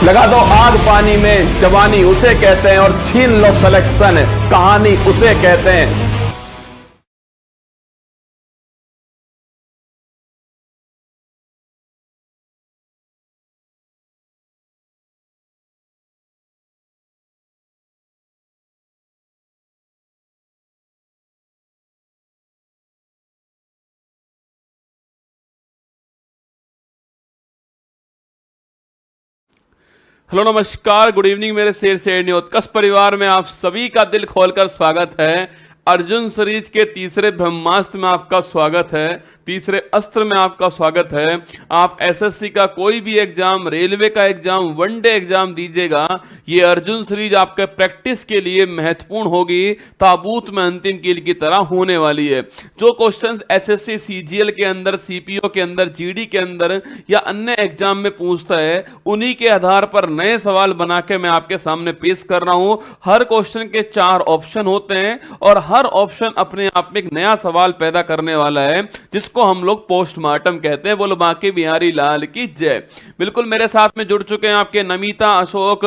लगा दो आग पानी में, जवानी उसे कहते हैं, और छीन लो सिलेक्शन, कहानी उसे कहते हैं। हेलो नमस्कार, गुड इवनिंग मेरे शेर शेरनी उत्कर्ष परिवार में आप सभी का दिल खोलकर स्वागत है। अर्जुन सीरीज के तीसरे ब्रह्मास्त्र में आपका स्वागत है, तीसरे अस्त्र में आपका स्वागत है। आप एसएससी का कोई भी एग्जाम, रेलवे का एग्जाम, वनडे एग्जाम दीजिएगा, ये अर्जुन सीरीज आपके प्रैक्टिस के लिए महत्वपूर्ण होगी, ताबूत में अंतिम कील की तरह होने वाली है। जो क्वेश्चंस एसएससी सीजीएल के अंदर, सीपीओ के अंदर, जीडी के अंदर या अन्य एग्जाम में पूछता है, उन्हीं के आधार पर नए सवाल बना के मैं आपके सामने पेश कर रहा हूं। हर क्वेश्चन के 4 ऑप्शन होते हैं और हर ऑप्शन अपने आप में एक नया सवाल पैदा करने वाला है, जिसको हम लोग पोस्टमार्टम कहते हैं। बोलो बांके बिहारी लाल की जय। बिल्कुल मेरे साथ में जुड़ चुके हैं आपके नमिता, अशोक,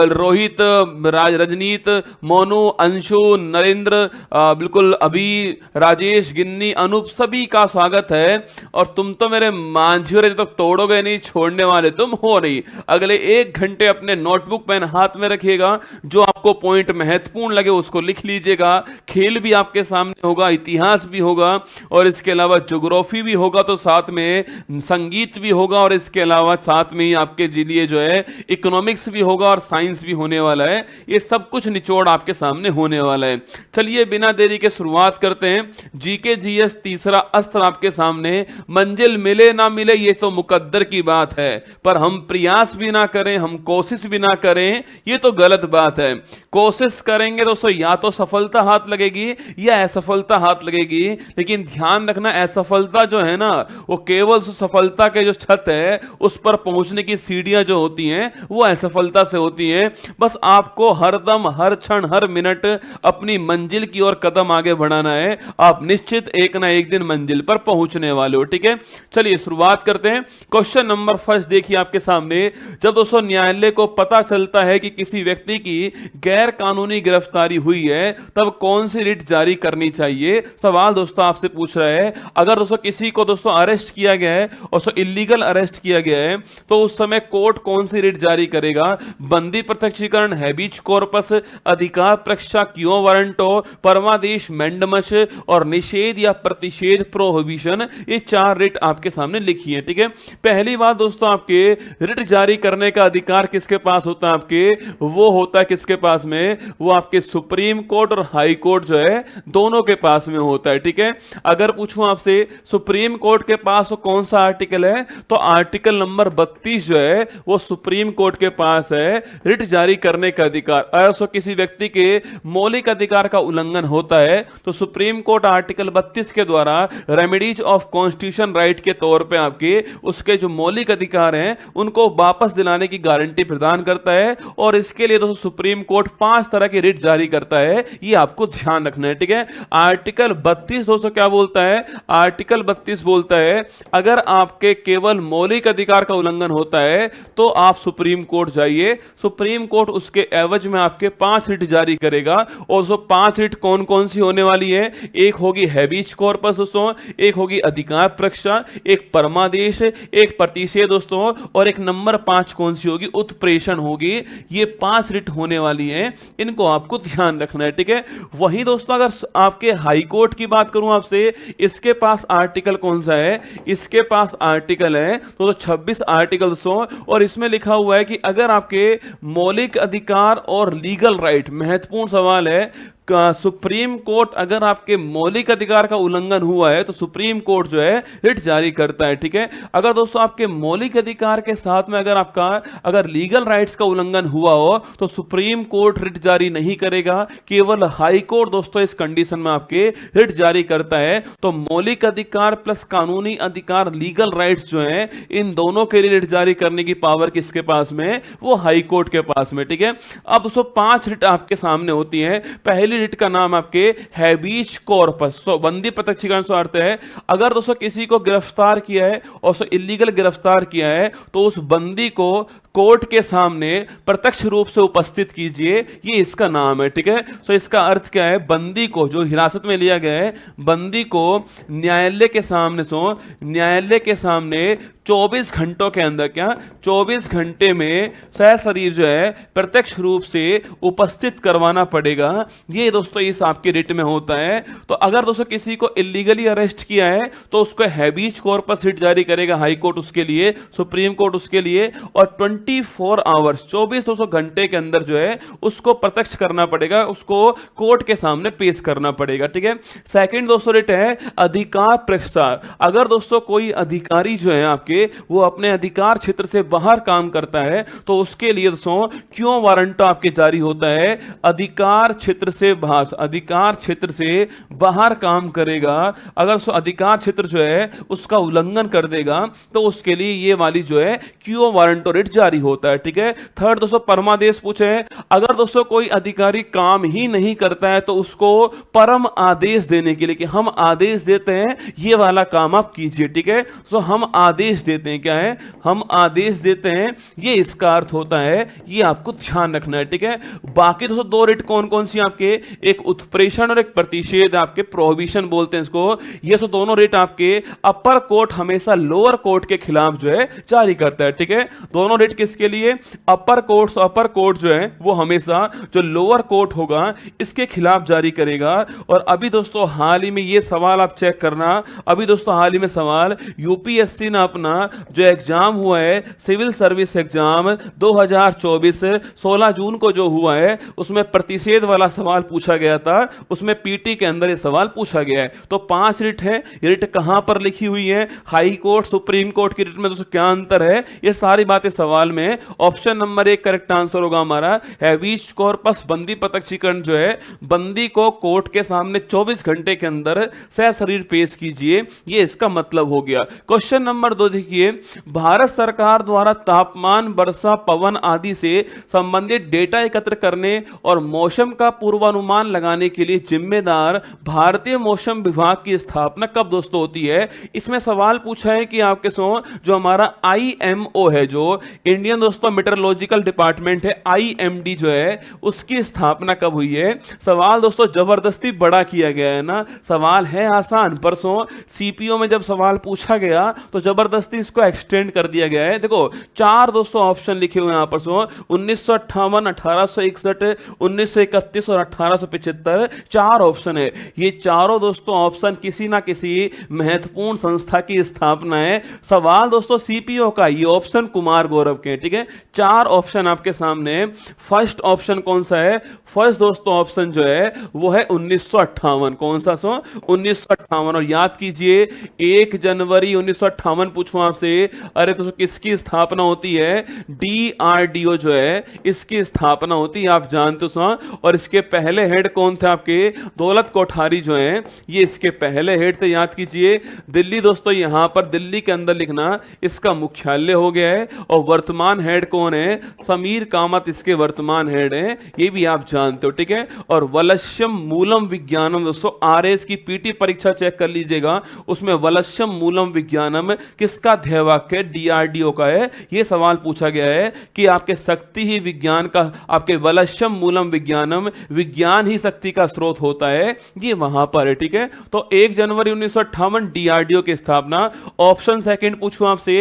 रोहित, रजनीत, मोनू, अंशु, नरेंद्र, बिल्कुल अभी, राजेश, गिन्नी, अनूप, सभी का स्वागत है। और तुम तो मेरे मांझी तक तो तोड़ोगे नहीं, छोड़ने वाले तुम हो नहीं। अगले 1 घंटे अपने नोटबुक पेन हाथ में रखिएगा, जो आपको पॉइंट महत्वपूर्ण लगे उसको लिख लीजिएगा। खेल भी आपके सामने होगा, इतिहास भी होगा, और इसके अलावा ज्योग्राफी भी होगा, तो साथ में संगीत भी होगा, और इसके अलावा साथ में ही आपके लिए जो है इकोनॉमिक्स भी होगा और साइंस भी होने वाला है। ये सब कुछ निचोड़ आपके सामने होने वाला है। चलिए बिना देरी के शुरुआत करते हैं। जीके जीएस तीसरा अस्त्र आपके सामने। मंजिल मिले ना मिले ये तो मुकद्दर की बात है, पर हम प्रयास भी ना करें, हम कोशिश भी ना करें, ये तो गलत बात है। कोशिश करेंगे दोस्तों, या तो सफलता हाथ लगेगी या असफलता हाथ लगेगी, लेकिन ध्यान रखना असफलता जो है ना, वो केवल सफलता के जो छत है उस पर पहुंचने की सीढ़ियां जो होती हैं वो असफलता से होती हैं। बस आपको हर दम, हर क्षण, हर मिनट अपनी मंजिल की ओर कदम आगे बढ़ाना है। आप निश्चित एक ना एक दिन मंजिल पर पहुंचने वाले हो, ठीक है। चलिए शुरुआत करते हैं। क्वेश्चन नंबर फर्स्ट देखिए आपके सामने। जब दोस्तों न्यायालय को पता चलता है कि किसी व्यक्ति की गैर कानूनी गिरफ्तारी हुई है, तब कौन सी रिट जारी करनी चाहिए? सवाल दोस्तों आपसे पूछ रहा है। अगर दोस्तों किसी को दोस्तों अरेस्ट किया गया है और सो इलीगल अरेस्ट किया गया है, तो उस समय कोर्ट कौन सी रिट जारी करेगा? बंदी प्रत्यक्षीकरण, हैबियस कॉर्पस, अधिकार प्रक्षा, क्यों वारंटो, परमादेश, मैंडमस और निषेध या प्रतिषेध, प्रोहिबिशन। ये 4 रिट आपके सामने लिखी है, ठीक है। पहली बात दोस्तों, आपके रिट जारी करने का अधिकार किसके पास होता है? आपके वो होता है किसके पास में? वो आपके सुप्रीम कोर्ट और हाई कोर्ट जो है दोनों के पास में होता है, ठीक है। अगर पूछूं आपसे सुप्रीम कोर्ट के पास तो कौन सा आर्टिकल है, तो आर्टिकल नंबर 32 जो है वो सुप्रीम कोर्ट के पास है, रिट जारी करने का अधिकार। अगर सो किसी व्यक्ति के मौलिक अधिकार का उल्लंघन होता है तो सुप्रीम कोर्ट आर्टिकल 32 के द्वारा रेमेडीज ऑफ कॉन्स्टिट्यूशन राइट के तौर पे आपके उसके जो मौलिक अधिकार हैं उनको वापस दिलाने की गारंटी प्रदान करता है। और इसके लिए दोस्तों सुप्रीम कोर्ट 5 तरह की रिट जारी करता है, ये आपको ध्यान रखना है, ठीक है। आर्टिकल 32 दोस्तों क्या बोलता है? आर्टिकल 32 बोलता है अगर आपके केवल मौलिक अधिकार का उल्लंघन होता है तो आप सुप्रीम कोर्ट जाइए, सुप्रीम कोर्ट उसके एवज में आपके 5 रिट जारी करेगा। और जो 5 रिट कौन कौन सी होने वाली है? एक होगी हैबियस कॉर्पस दोस्तों, एक होगी अधिकार प्रक्षा, एक परमादेश, एक प्रतिषेध दोस्तों, और एक नंबर 5 कौन सी होगी? उत्प्रेषण होगी। ये 5 रिट होने वाली है, इनको आपको ध्यान रखना है, ठीक है। वहीं दोस्तों अगर आपके हाई कोर्ट की बात करूं आपसे, इसके पास आर्टिकल कौन सा है? इसके पास आर्टिकल है तो 26 आर्टिकल दोस्तों, और इसमें लिखा हुआ है कि अगर आपके मौलिक अधिकार और लीगल राइट, महत्वपूर्ण सवाल है, सुप्रीम कोर्ट अगर आपके मौलिक अधिकार का उल्लंघन हुआ है तो सुप्रीम कोर्ट जो है रिट जारी करता है, ठीक है। अगर दोस्तों आपके मौलिक अधिकार के साथ में अगर आपका अगर लीगल राइट्स का उल्लंघन हुआ हो तो सुप्रीम कोर्ट रिट जारी नहीं करेगा, केवल हाई कोर्ट दोस्तों इस कंडीशन में आपके रिट जारी करता है। तो मौलिक अधिकार प्लस कानूनी अधिकार, लीगल राइट्स जो है, इन दोनों के लिए रिट जारी करने की पावर किसके पास में? वो हाई कोर्ट के पास में, ठीक है। अब दोस्तों 5 रिट आपके सामने होती है। पहली रिट का नाम आपके हैबियस कॉर्पस, सो बंदी प्रत्यक्षीकरण से अर्थ है अगर दोस्तों किसी को गिरफ्तार किया है और सो इलीगल गिरफ्तार किया है तो उस बंदी को कोर्ट के सामने प्रत्यक्ष रूप से उपस्थित कीजिए, ये इसका नाम है। ठीक है, तो इसका अर्थ क्या है, बंदी को जो हिरासत में लिया गया है, बंदी को न्यायालय के सामने न्यायालय के सामने 24 घंटों के अंदर, क्या 24 घंटे में सशरीर जो है प्रत्यक्ष रूप से उपस्थित करवाना पड़ेगा। ये दोस्तों इस आपके रिट में होता है। तो अगर दोस्तों किसी को इलीगली अरेस्ट किया है तो उसको हैबीज कॉर्पस रिट जारी करेगा हाई कोर्ट उसके लिए, सुप्रीम कोर्ट उसके लिए, और 24 आवर्स 24 दोस्तों घंटे के अंदर जो है उसको प्रत्यक्ष करना पड़ेगा, उसको कोर्ट के सामने पेश करना पड़ेगा। ठीक है, सेकंड दोस्तों रिट है अधिकार प्रसार। अगर दोस्तों कोई अधिकारी जो है आपके वो अपने अधिकार क्षेत्र से बाहर काम करता है तो उसके लिए दोस्तों क्यों वारंट आपके जारी होता है, अधिकार क्षेत्र से बाहर, अधिकार क्षेत्र से बाहर काम करेगा, अगर अधिकार क्षेत्र जो है उसका उल्लंघन कर देगा तो उसके लिए ये वाली जो है क्यों वारंट रिट जारी होता है। ठीक है, थर्ड दोस्तों परमादेश पूछे, अगर दोस्तों कोई अधिकारी काम ही नहीं करता है तो उसको परम आदेश देने के लिए कि हम आदेश देते हैं ये वाला काम आप कीजिए। ठीक है, तो हम आदेश देते हैं, क्या है, हम आदेश देते हैं, ये इसका अर्थ होता है, ये आपको ध्यान रखना है। ठीक है, बाकी दोस्तों दो रिट कौन कौन सी आपके, एक उत्प्रेषण और एक प्रतिषेध, आपके प्रोहिबिशन बोलते हैं इसको। ये सो दोनों रिट आपके अपर कोर्ट हमेशा लोअर कोर्ट के खिलाफ जो है जारी करता है। ठीक है, दोनों रिट किसके लिए, अपर कोर्ट जो है वो हमेशा जो लोअर कोर्ट होगा इसके खिलाफ जारी करेगा। और अभी दोस्तों हाल ही में ये सवाल आप चेक करना, अभी दोस्तों हाल ही में सवाल यूपीएससी ने अपना जो एग्जाम हुआ है सिविल सर्विस एग्जाम 2024 16 जून को जो हुआ है उसमें प्रतिषेध वाला सवाल पूछा गया था, उसमें पीटी के अंदर ये सवाल पूछा गया है। तो 5 रिट है, ये रिट कहां पर लिखी हुई है, हाई कोर्ट सुप्रीम कोर्ट की रिट में दोस्तों क्या अंतर है, ये सारी बातें सवाल में। ऑप्शन नंबर 1 करेक्ट आंसर होगा हमारा हैबीज कॉर्पस, बंदी प्रत्यक्षीकरण जो है, बंदी को कोर्ट के सामने 24 घंटे के अंदर सशरीर पेश कीजिए, ये इसका मतलब हो गया। क्वेश्चन नंबर 2 देखिए, भारत सरकार द्वारा तापमान, वर्षा, पवन आदि से संबंधित डेटा एकत्र करने और मौसम का पूर्वानुमान लगाने के लिए जिम्मेदार भारतीय मौसम विभाग की स्थापना कब दोस्तों होती है। इसमें सवाल पूछा है कि आपके जो हमारा आईएमओ है, जो इंडियन दोस्तों मेट्रोलॉजिकल डिपार्टमेंट है, आईएमडी जो है उसकी स्थापना कब हुई है। सवाल दोस्तों जबरदस्ती बड़ा किया गया है ना, सवाल है आसान, परसों सीपीओ में जब सवाल पूछा गया तो जबरदस्ती इसको एक्सटेंड कर दिया गया है। देखो 4 दोस्तों ऑप्शन लिखे हुए हैं यहां पर, 1958, 1861, 1931 और 1875, 4 ऑप्शन है। ये चारों दोस्तों ऑप्शन किसी ना किसी महत्वपूर्ण संस्था की स्थापना है। सवाल दोस्तों सीपीओ का, ये ऑप्शन कुमार गौरव के। ठीक है, 4 ऑप्शन आपके सामने। फर्स्ट ऑप्शन कौन सा है, फर्स्ट दोस्तों ऑप्शन जो है वो है 1958। कौन सा 1958। और याद कीजिए 1 जनवरी 1958 पूछूं आपसे, अरे तो किसकी स्थापना होती है, डीआरडीओ जो है इसकी स्थापना होती है, आप जानते हो। और इसके पहले हेड कौन थे आपके, दौलत कोठारी जो है, ये इसके पहले हेड थे, याद कीजिए। दिल्ली दोस्तों यहां पर दिल्ली के अंदर लिखना, इसका मुख्यालय हो गया है। और वर्तमान हेड कौन है, समीर कामत इसके वर्तमान हेड है, ये भी आप जानते हो। ठीक है, और वलस्यम मूलम विज्ञानम दोस्तों, आरएस की पीटी परीक्षा चेक कर लीजिएगा, उसमें वलस्यम मूलम विज्ञानम किसका ध्येयवाक्य है, डीआरडीओ का है। यह सवाल पूछा गया है कि आपके शक्ति ही विज्ञान का, आपके वलस्यम मूलम विज्ञानम, विज्ञान ही शक्ति का स्रोत होता है, ये वहां पर है। ठीक है, तो 1 जनवरी 1958 डीआरडीओ की स्थापना। ऑप्शन सेकंड पूछूं आपसे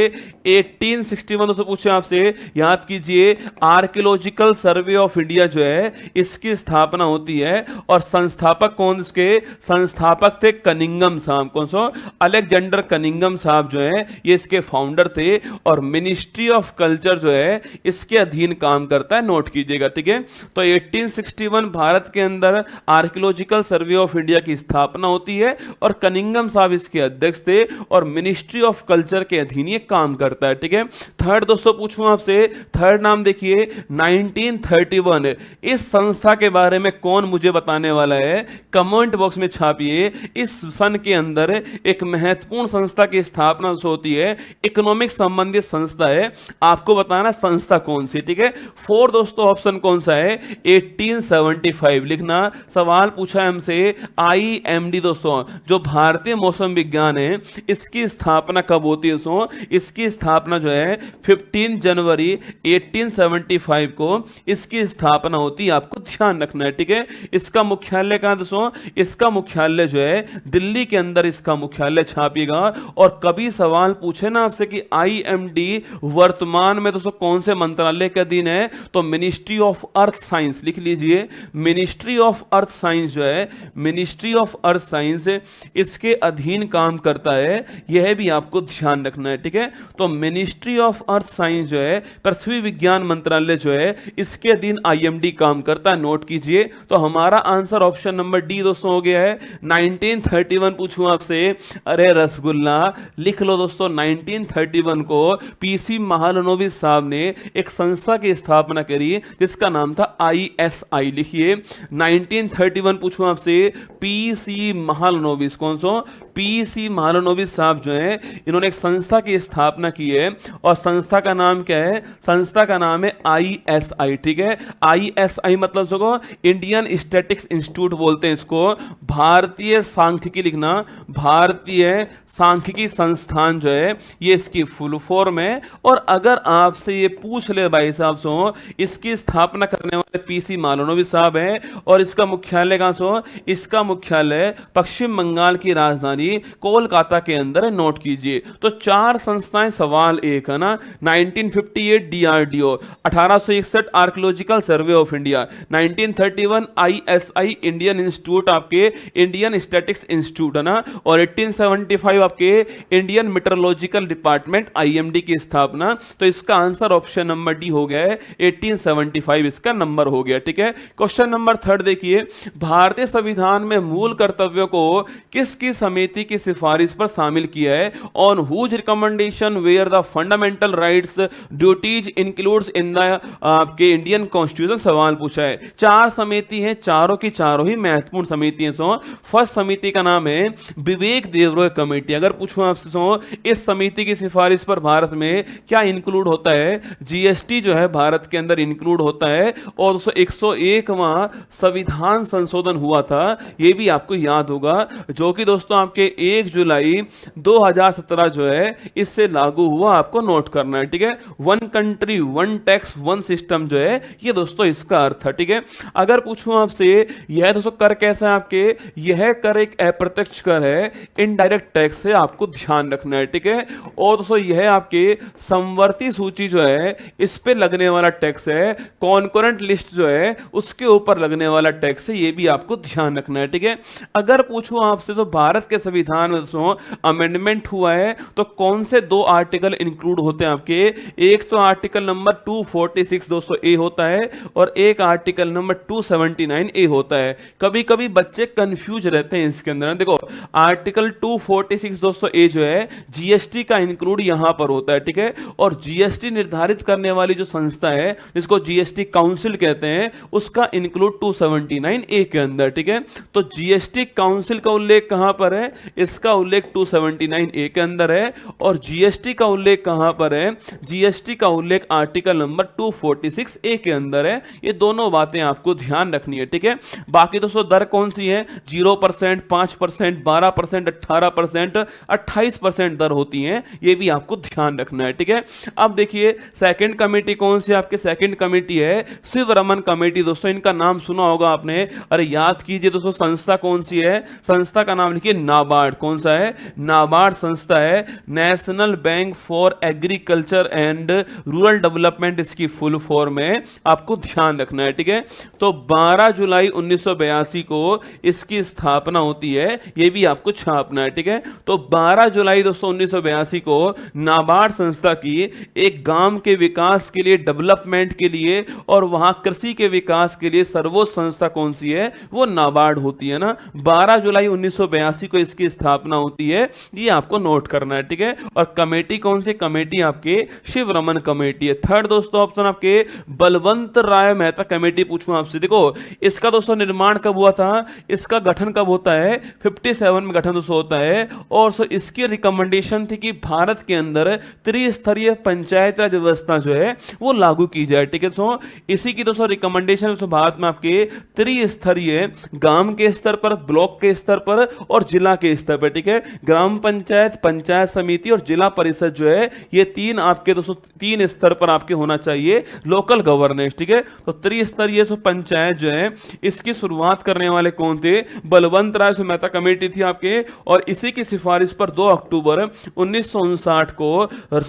1861 दोस्तों पूछे आपसे, याद कीजिए आर्कियोलॉजिकल सर्वे ऑफ इंडिया जो है इसकी स्थापना होती है। और संस्थापक कौन, इसके संस्थापक थे कनिंगम साहब। कौन सा, अलेक्जेंडर कनिंगम साहब जो है ये इसके फाउंडर थे। और मिनिस्ट्री ऑफ कल्चर जो है इसके अधीन काम करता है, नोट कीजिएगा। ठीक है, तो 1861 भारत के अंदर आर्कियोलॉजिकल सर्वे ऑफ इंडिया की स्थापना होती है और कनिंगम साहब इसके अध्यक्ष थे और मिनिस्ट्री ऑफ कल्चर के अधीन ये काम करता है। ठीक है, थर्ड दोस्तों पूछूं आपसे, थर्ड नाम देखिए 1931। इस संस्था के बारे में कौन मुझे बताने वाला है, कमेंट बॉक्स में छापिए। इस सन के अंदर एक महत्वपूर्ण संस्था की स्थापना होती है, इकोनॉमिक संबंधित संस्था है, आपको बताना संस्था कौन सी। ठीक है, 4 दोस्तों ऑप्शन कौन सा है, 1875 लिखना। सवाल पूछा है हमसे आईएमडी दोस्तों, जो भारतीय मौसम विज्ञान है, इसकी स्थापना कब होती है दोस्तों, इसकी स्थापना जो है 15 जनवरी 1875 को इसकी स्थापना होती है, आपको ध्यान रखना है, ठीक है। इसका मुख्यालय कहां दोस्तों? इसका मुख्यालय जो है दिल्ली के अंदर इसका मुख्यालय छापिएगा। और कभी सवाल पूछे ना आपसे कि आईएमडी वर्तमान में दोस्तों कौन से मंत्रालय के अधीन है, तो मिनिस्ट्री ऑफ अर्थ साइंस लिख लीजिए। मिनिस्ट्री ऑफ अर्थ साइंस जो है, मिनिस्ट्री ऑफ अर्थ साइंस इसके अधीन काम करता है, यह भी आपको ध्यान रखना है, ठीक है। तो मिनिस्ट्री ऑफ अर्थ साइंस जो है, पृथ्वी विज्ञान मंत्रालय जो है, इसके अधीन आईएमडी काम करता है, नोट कीजिए। तो हमारा आंसर ऑप्शन नंबर डी दोस्तों हो गया है। 1931 पूछूं आपसे, अरे रसगुल्ला लिख लो दोस्तों। 1931 को पीसी महालनोबिस साहब ने एक संस्था की स्थापना करी जिसका नाम था आईएसआई, लिखिए। 1931 पूछूं आपसे, पीसी महालनोबिस, कौन सो? पीसी महालनोबिस साहब जो हैं, इन्होंने एक संस्था की स्थापना की है और संस्था का नाम क्या है? संस्था का नाम है आईएसआई, ठीक है। आईएसआई मतलब सको इंडियन स्टैटिस्टिक्स इंस्टीट्यूट बोलते हैं इसको। भारतीय सांख्यिकी लिखना, भारतीय सांख्यिकी संस्थान जो है, ये इसकी फुल फॉर्म है। और अगर आपसे ये पूछ ले भाई साहब सो, इसकी स्थापना करने वाले पीसी महालनोबिस साहब हैं और इसका मुख्यालय कहां सो? इसका मुख्यालय पश्चिम बंगाल की राजधानी कोलकाता के अंदर है, नोट कीजिए। तो चार संस्थाएं, सवाल एक है ना। 1958 DRDO, 1861 archaeological survey of India, 1931 ISI Indian institute, आपके इंडियन स्टैटिस्टिक्स इंस्टीट्यूट है ना, और 1875 आपके इंडियन मेट्रोलॉजिकल डिपार्टमेंट आईएमडी की स्थापना। तो इसका आंसर ऑप्शन नंबर डी हो गया है, 1875 इसका नंबर हो गया, ठीक है। क्वेश्चन नंबर 3 देखिए, भारतीय संविधान में मूल कर्तव्यों को किसकी समिति की सिफारिश पर शामिल किया है? On whose recommendation were the fundamental rights duties includes in the आपके इंडियन कॉन्स्टिट्यूशन, सवाल पूछा है। चार समिति हैं, चारों की चारों ही महत्वपूर्ण समिति हैं। सो फर्स्ट समिति का नाम है विवेक देवरॉय कमेटी। अगर पूछूं आपसे सो, इस समिति की सिफारिश पर भारत में क्या इंक्लूड होता है? जीएसटी जो है भारत के अंदर इंक्लूड होता है। और 101वां संविधान संशोधन हुआ था, यह भी आपको याद होगा, जो कि दोस्तों आपके 1 जुलाई 2017 जो है इससे लागू हुआ, आपको नोट करना है, ठीक है। One country one tax one system जो है, ये दोस्तों इसका अर्थ है, ठीक है। अगर पूछूं आपसे, यह दोस्तों कर कैसा है आपके? यह कर एक अप्रत्यक्ष कर है, इनडायरेक्ट टैक्स है, आपको ध्यान रखना है, ठीक है। और दोस्तों यह आपके समवर्ती सूची जो है, इस पे लगने वाला टैक्स है। कॉन्करेंट लिस्ट जो है उसके ऊपर लगने वाला टैक्स है, ये भी आपको ध्यान रखना है, ठीक है। अगर पूछूं आपसे, तो भारत के संविधान में दोस्तों अमेंडमेंट हुआ है, तो कौन से 2 आर्टिकल इंक्लूड होते हैं आपके? एक तो आर्टिकल नंबर 246 दोस्तों ए होता है, और एक आर्टिकल नंबर 279 ए होता है। कभी कभी बच्चे कंफ्यूज रहते हैं इसके अंदर। देखो आर्टिकल 246 दोस्तों ए जो है, जीएसटी का इंक्लूड यहां पर होता है, ठीक है। और जीएसटी निर्धारित करने वाली जो संस्था है, जिसको जीएसटी काउंसिल कहते हैं, उसका इंक्लूड 279 ए के अंदर, ठीक है। तो जीएसटी काउंसिल का उल्लेख कहां पर है? इसका उल्लेख 279 ए के अंदर है। और जीएसटी का उल्लेख कहां पर है? जीएसटी का उल्लेख आर्टिकल नंबर 246 ए के अंदर है। ये दोनों बातें आपको ध्यान रखनी है, ठीक है। बाकी दोस्तों दर कौन सी है? 0%, 5%, 12%, 18%, 28% दर होती हैं, ये भी आपको ध्यान रखना है, ठीक है। अब देखिए सेकंड कमेटी कौन सी? आपके सेकंड कमेटी है शिव रमन कमेटी। दोस्तों इनका नाम सुना होगा आपने, अरे याद कीजिए दोस्तों। संस्था कौन सी है? संस्था का नाम लिखिए नाबार्ड। कौन सा है? नाबार्ड संस्था है, national bank for agriculture and rural development इसकी फुल फॉर्म है, आपको ध्यान रखना है, ठीक है। तो 12 जुलाई 1982 को इसकी स्थापना होती है, यह भी आपको छापना है, ठीक है। तो 12 जुलाई दोस्तों 1982 को नाबार्ड संस्था की एक गांव के विकास के लिए, डेवलपमेंट के लिए और वहां कृषि के विकास के लिए सर्वोच्च संस्था कौन सी है? वो नाबार्ड होती है ना। 12 जुलाई 1982 को इसकी स्थापना होती है, ये आपको नोट करना है, ठीक है। और कमेटी कौन सी? कमेटी आपके शिव रमन कमेटी है। थर्ड दोस्तों ऑप्शन आपके बलवंत राय मेहता कमेटी। पूछूं आपसे, देखो इसका दोस्तों निर्माण कब हुआ था? इसका गठन कब होता है? 57 में गठन दोस्तों होता है। और सो इसकी रिकमेंडेशन थी कि भारत के अंदर त्रिस्तरीय पंचायत राज व्यवस्था जो है वो लागू की जाए, ठीक है। सो इसी की दोस्तों रिकमेंडेशन भारत में आपके त्रिस्तरीय, गांव के स्तर पर, ब्लॉक के स्तर पर और जिला के स्तर पे, ठीक है। ग्राम पंचायत, पंचायत समिति और जिला परिषद जो है ये तीन आपके दोस्तों तीन स्तर पर आपके होना चाहिए लोकल गवर्नेंस, ठीक है। तो त्रिस्तरीय पंचायत जो है इसकी शुरुआत करने वाले कौन थे? बलवंत राय मेहता कमेटी थी आपके, और इसी की सिफारिश पर 2 अक्टूबर 1959 को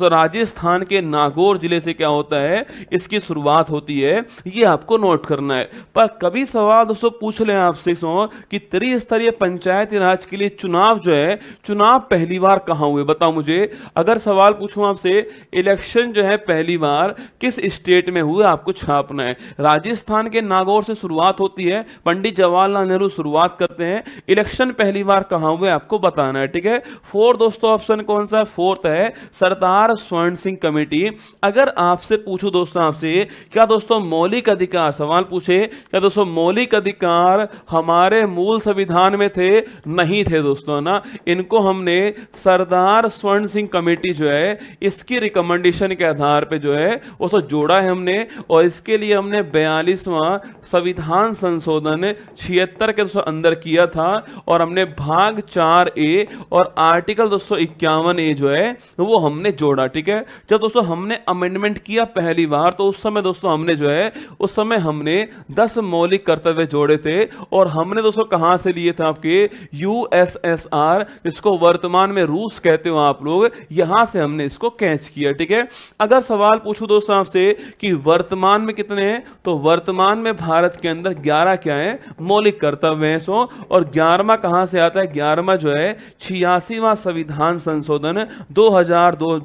राजस्थान के नागौर जिले से क्या होता है, इसकी शुरुआत होती है। ये आपको नोट करना है। पर कभी सवाल दोस्तों पूछ लें आपसे कि त्रिस्तरीय पंचायती राज के लिए चुनाव जो है, चुनाव पहली बार कहां हुए, बताओ मुझे। अगर सवाल पूछूं आपसे, इलेक्शन जो है पहली बार किस स्टेट में हुए, आपको छापना है। राजस्थान के नागौर से शुरुआत होती है, पंडित जवाहरलाल नेहरू शुरुआत करते हैं। इलेक्शन पहली बार कहां हुए आपको बताना है, ठीक है। फोर्थ दोस्तों ऑप्शन कौन सा है? फोर्थ है सरदार स्वर्ण सिंह कमेटी। अगर आपसे पूछूं दोस्तों आपसे, क्या दोस्तों मौलिक अधिकार, सवाल पूछे क्या दोस्तों मौलिक अधिकार हमारे मूल संविधान में थे? नहीं थे दोस्तों, ना। इनको हमने सरदार स्वर्ण सिंह कमेटी जो है इसकी रिकमेंडेशन के आधार पे जो है वो तो जोड़ा है हमने, और इसके लिए हमने 42वां संविधान संशोधन 76 के अंदर किया था, और हमने भाग 4A और आर्टिकल 251A जो है वो हमने जोड़ा, ठीक है। जब दोस्तों हमने अमेंडमेंट किया पहली बार, तो उस समय दोस्तों हमने जो है उस समय हमने 10 मौलिक कर्तव्य जोड़े थे, और हमने दोस्तों कहां से लिए थे? आपके यूएसएसआर, जिसको वर्तमान में रूस कहते हो आप लोग, यहां से हमने इसको कैच किया, ठीक है। अगर सवाल पूछूं दोस्तों आपसे कि वर्तमान में कितने हैं, तो वर्तमान में भारत के अंदर 11 क्या है? मौलिक कर्तव्य हैं। और 11वां कहां से आता है? 11वां जो है 86वां संविधान संशोधन 2002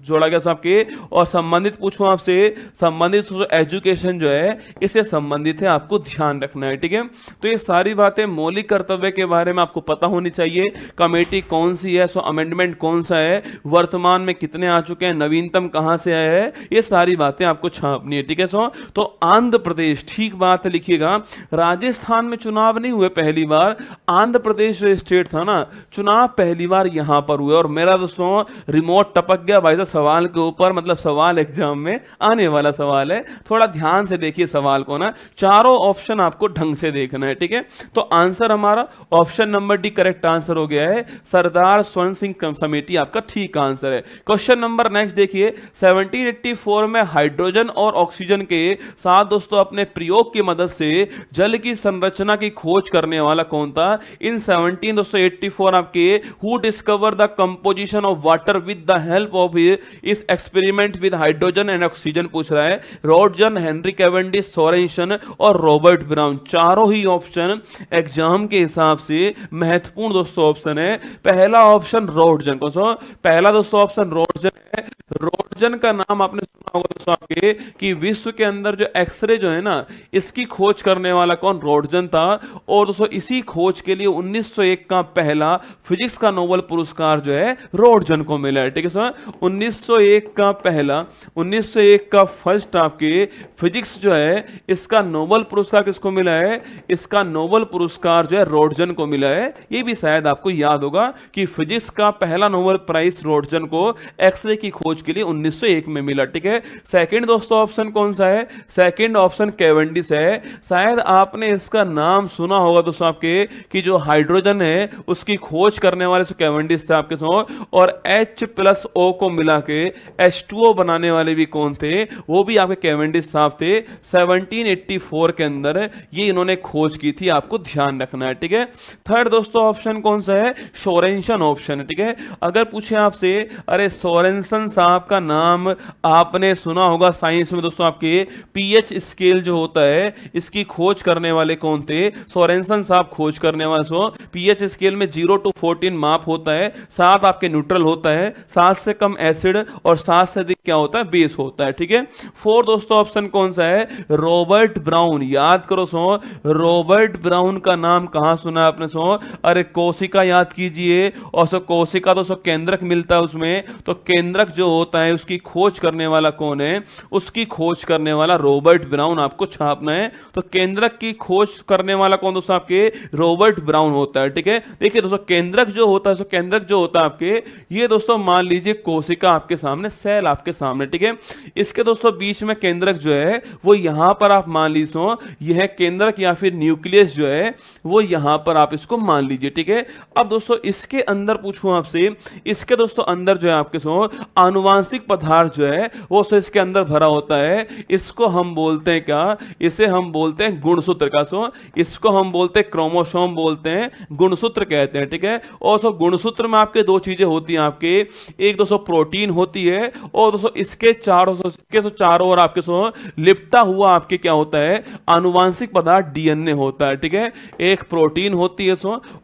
जोड़ा गया आपके। और संबंधित पूछूं आपसे, संबंधित एजुकेशन जो है इससे संबंधित है, आपको ध्यान रखना है, ठीक है। तो ये सारी बातें मौलिक कर्तव्य के बारे में आपको पता होनी चाहिए। कमेटी कौन सी है, अमेंडमेंट कौन सा है, वर्तमान में कितने आ चुके हैं, नवीनतम कहां से आया है, ये सारी बातें आपको छापनी है, ठीक है। तो आंध्र प्रदेश, ठीक बात लिखिएगा, राजस्थान में चुनाव नहीं हुए पहली बार, आंध्र प्रदेश जो स्टेट था ना, चुनाव पहली बार यहां पर हुए। और मेरा दोस्तों रिमोट टपक गया भाई साहब सवाल के ऊपर, मतलब सवाल एग्जाम में आने वाला सवाल है, थोड़ा ध्यान से देखिए सवाल को ना, चारों ऑप्शन आपको ढंग से देखना है, ठीक है। तो आंसर हमारा option number D correct answer हो गया है, सरदार स्वर्ण सिंह समिति आपका ठीक आंसर है। क्वेश्चन नंबर नेक्स्ट देखिए, 1784 में हाइड्रोजन और ऑक्सीजन के साथ दोस्तों अपने प्रयोग की मदद से जल की संरचना की खोज करने वाला कौन था? इन 1784 आपके who discover the composition of water with the help of इस experiment with hydrogen and oxygen पूछ रहा है। रॉडजन, हेनरी कैवेंडिश, सोरेंसन और रॉबर्ट ब्राउन, चारों ही ऑप्शन एग्जाम के हिसाब से महत्वपूर्ण दोस्तों ऑप्शन है। पहला ऑप्शन रॉडजन, कौन सा? पहला दोस्तों ऑप्शन रॉडजन है। रॉडजन का नाम आपने सुना होगा दोस्तों आपके कि विश्व के अंदर जो एक्सरे जो है ना, इसकी खोज करने वाला कौन? रॉडजन था। और दोस्तों इसी खोज के लिए 1901 का पहला फिजिक्स का नोबेल पुरस्कार जो है रॉडजन को मिला है, ठीक है सर। 1901 का पहला, 1901 का फर्स्ट आपके फिजिक्स जो है इसका नोबेल पुरस्कार किसको मिला है? इसका नोबेल पुरस्कार जो है रॉडजन को मिला है। ये भी शायद आपको याद होगा कि फिजिक्स का पहला नोबेल प्राइज रॉडजन को एक्सरे की खोज के लिए 1901 में मिला, ठीक है। सेकंड दोस्तों ऑप्शन कौन सा है? सेकंड ऑप्शन कैवेंडिश है। शायद आपने इसका नाम सुना होगा दोस्तों आपके कि जो हाइड्रोजन है उसकी खोज करने वाले कैवेंडिश थे आपके साथ, और H+O को मिला के H2O बनाने वाले भी कौन थे? वो भी आपके कैवेंडिश साहब थे। 1784 के अंदर ये इन्होंने खोज की थी, आपको ध्यान रखना है, ठीक है। थर्ड दोस्तों ऑप्शन कौन सा है? सोरेंसन ऑप्शन है, ठीक है। अगर पूछे आपसे, अरे सोरेंसन साहब का नाम आपने सुना होगा साइंस में दोस्तों आपके, पीएच स्केल जो होता है इसकी खोज करने वाले कौन थे? सोरेंसन साहब खोज करने वाले। पीएच स्केल में 0 to 14 माप होता है, 7 आपके न्यूट्रल होता है, 7 से कम एसिड और 7 से अधिक क्या होता है? बेस होता है, ठीक है। फोर्थ दोस्तों ऑप्शन कौन सा है? Robert brown. याद करो रॉबर्ट ब्राउन का नाम कहां सुना आपने? अरे कोशिका याद कीजिए, और कोशिका दोस्तों केंद्रक मिलता है उसमें, तो केंद्रक जो होता है उसकी खोज करने वाला कौन है, उसकी खोज करने वाला रॉबर्ट ब्राउन आपको छापना है। तो केंद्रक की खोज करने वाला कौन दोस्तों, आपके रॉबर्ट ब्राउन होता है। ठीक है, देखिए दोस्तों केंद्रक जो होता है, केंद्रक जो होता है आपके, ये दोस्तों मान लीजिए कोशिका आपके सामने, सेल आपके सामने। ठीक है, इसके दोस्तों बीच में केंद्रक जो है वो यहां पर आप मान लीजिए यह केंद्रक या फिर न्यूक्लियस जो है वो यहां पर आप इसको मान लीजिए। ठीक है, अब दोस्तों इसके अंदर पूछूं आपसे, इसके दोस्तों अंदर जो है आपके आनुवांशिक पदार्थ जो है वो इसके अंदर भरा होता है। इसको हम बोलते हैं क्या, इसे हम बोलते हैं गुणसूत्र का। इसको हम बोलते हैं क्रोमोसोम बोलते हैं, गुणसूत्र कहते हैं। ठीक है, और गुणसूत्र में आपके दो चीजें होती हैं आपके, एक दोस्तों प्रोटीन होती है और दोस्तों इसके चारों ओर आपके लिपटा हुआ आपके क्या होता है, आनुवांशिक पदार्थ डीएनए होता है। ठीक है, एक प्रोटीन होती है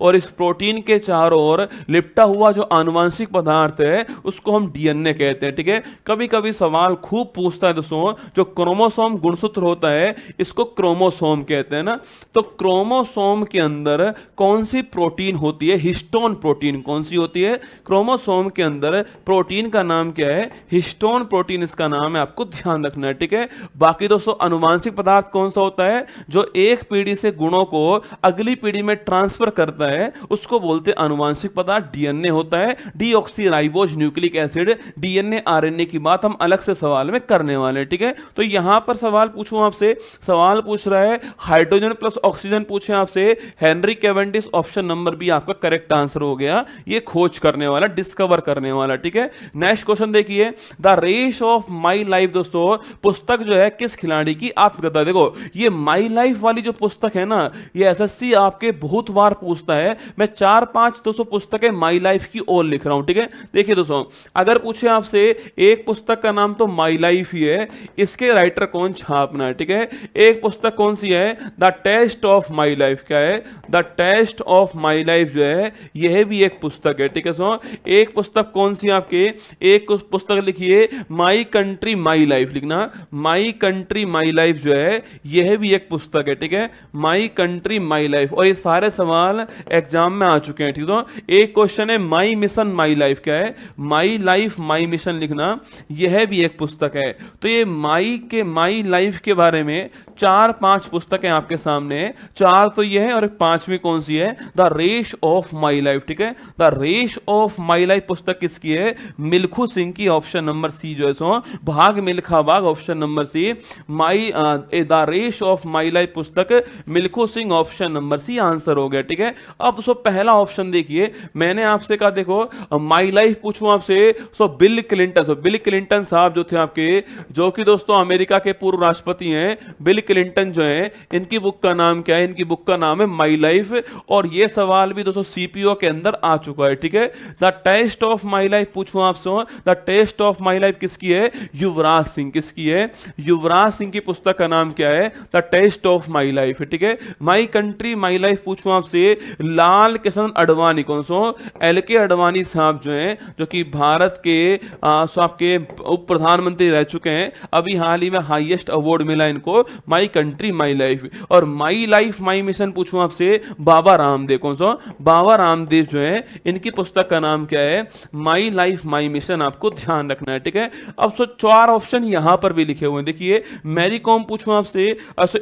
और इस प्रोटीन के चारों ओर लिपटा हुआ जो आनुवांशिक पदार्थ है उसको हम डीएनए कहते हैं। ठीक है, कभी कभी सवाल खूब पूछता है दोस्तों, जो क्रोमोसोम गुणसूत्र होता है इसको क्रोमोसोम कहते हैं ना। तो क्रोमोसोम के अंदर कौन सी प्रोटीन होती है, हिस्टोन प्रोटीन कौन सी होती है, क्रोमोसोम के अंदर प्रोटीन का नाम क्या है, हिस्टोन प्रोटीन इसका नाम है, आपको ध्यान रखना है। ठीक है, बाकी दोस्तों आनुवांशिक पदार्थ कौन सा होता है, जो एक पीढ़ी से गुणों को अगली पीढ़ी में ट्रांसफर करता है उसको बोलते हैं आनुवांशिक पदार्थ, डीएनए होता है, deoxyribose nucleic acid. DNA RNA की बात हम अलग से सवाल में करने वाले हैं। ठीक है, तो यहां पर सवाल पूछूं आपसे, सवाल पूछ रहा है हाइड्रोजन प्लस ऑक्सीजन पूछे आपसे, Henry Cavendish option number B आपका करेक्ट आंसर हो गया, ये खोज करने वाला, डिस्कवर करने वाला। ठीक है, नेक्स्ट क्वेश्चन देखिए, the race of my life दोस्तों पुस्तक जो है किस खिलाड़ी की आत्मकथा। देखो ये माई लाइफ वाली जो पुस्तक है ना, ये एसएससी आपके बहुत बार पूछता है। मैं 4-5 दोस्तों पुस्तकें माई लाइफ की ओर लिख रहा हूं। ठीक है, देखिए दोस्तों अगर पूछे आपसे एक पुस्तक का नाम तो माई लाइफ ही है, इसके राइटर कौन छापना है। ठीक है, एक पुस्तक कौन सी है, the test of my life. क्या है, the test of my life जो है यह भी एक पुस्तक है। ठीक है, एक पुस्तक कौन सी आपके, एक पुस्तक लिखिए माई कंट्री माई लाइफ, लिखना माई कंट्री माई लाइफ जो है यह भी एक पुस्तक है। ठीक है, माई कंट्री माई लाइफ, और ये सारे सवाल एग्जाम में आ चुके हैं। ठीक है, एक क्वेश्चन है माई मिशन माई लाइफ। क्या है, माई लाइफ माई मिशन, लिखना यह भी एक पुस्तक है। तो ये माई लाइफ के बारे में 4-5 पुस्तकें आपके सामने है, 4 तो ये है और एक 5वीं कौन सी है, the race of my life. ठीक है, the race of my life पुस्तक किसकी है, मिल्खू सिंह की, ऑप्शन नंबर सी जो है Bhaag Milkha Bhaag, option number C, the race of my life पुस्तक Milkha Singh, option number C answer हो गया। ठीक है, अब दोस्तों पहला ऑप्शन देखिए, मैंने आपसे कहा देखो माई लाइफ पूछूं आपसे, बिल क्लिंटन, बिल क्लिंटन साहब जो थे आपके, जो कि दोस्तों अमेरिका के पूर्व राष्ट्रपति हैं, बिल क्लिंटन जो है, इनकी बुक का नाम क्या है, इनकी बुक का नाम है माई लाइफ, और ये सवाल भी दोस्तों सीपीओ के अंदर आ चुका है। ठीक है, the test of my life पूछूं आपसे, the test of my life किसकी है, युवराज सिंह, किसकी है, युवराज सिंह की पुस्तक का नाम क्या है, the test of my life. ठीक है, माई कंट्री माई लाइफ पूछूं आपसे, लाल कृष्ण अडवाणी, कौन सो, एलके अडवाणी साहब जो हैं, जो कि भारत के आपके उप प्रधानमंत्री रह चुके हैं, अभी हाल ही में हाईएस्ट अवार्ड मिला इनको, माई कंट्री माई लाइफ। और माई लाइफ माई मिशन पूछूं आपसे, बाबा रामदेव, कौन सा, बाबा रामदेव जो है, इनकी पुस्तक का नाम क्या है, माई लाइफ माई मिशन, आपको ध्यान रखना है। ठीक है, अब 4 ऑप्शन यहां पर भी लिखे हुए हैं। देखिए मैरी कॉम पूछूं आपसे,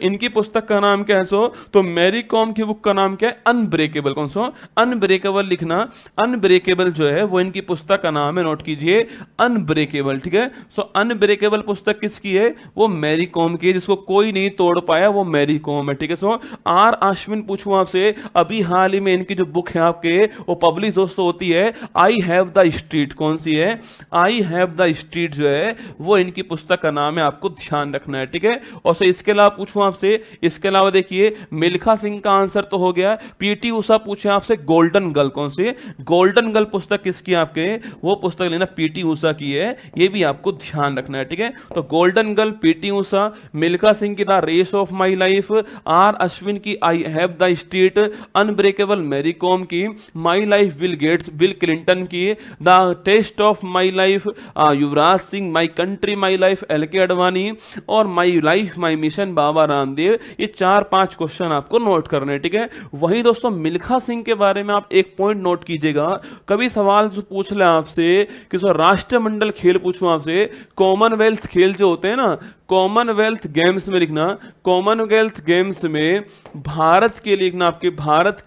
इनकी पुस्तक का नाम क्या है, तो मैरी कॉम की बुक का नाम क्या है, अनब्रेकेबल, कौन सा, अनब्रेकेबल, लिखना अनब्रेकेबल जो है वो इनकी पुस्तक का नाम है, नोट कीजिए अनब्रेकेबल। ठीक है, अनब्रेकेबल पुस्तक किसकी है, वो मैरी कॉम की है, जिसको कोई नहीं तोड़ पाया वो मैरी कॉम है। ठीक है, आर अश्विन पूछूं आपसे, अभी हाल ही में इनकी जो बुक है आपके वो पब्लिश दोस्तों होती है, आई हैव द स्ट्रीट, कौन सी है, आई हैव द स्ट्रीट जो है वो इनकी पुस्तक का नाम है, आपको ध्यान रखना है। ठीक है, और इसके अलावा पूछूं आपसे, इसके अलावा देखिए मिल्खा सिंह का आंसर तो हो गया, पीटी उषा पूछे आपसे, गोल्डन गर्ल, कौन सी, गोल्डन गर्ल पुस्तक किसकी आपके, वो पुस्तक लेना पीटी उषा की है, ये भी आपको ध्यान रखना है। ठीक है, तो golden girl PT Usha, Milkha Singh की the race of my life, R Ashwin की I have the street, unbreakable Mary Kom की, my life Bill Gates Bill Clinton की, the test of my life Yuvraj Singh, my country my life LK Advani, और my life my mission Baba Ramdev. ये 4-5 question आपको note करने हैं। ठीक है, वहीं दोस्तों मिल्खा सिंह के बारे में आप एक पॉइंट नोट कीजिएगा, कभी सवाल पूछ ले आपसे कि राष्ट्रमंडल खेल पूछूं आपसे, कॉमनवेल्थ खेल जो होते हैं ना, कॉमनवेल्थ गेम्स में लिखना, कॉमनवेल्थ गेम्स में भारत के लिए लिखना, आपके भारत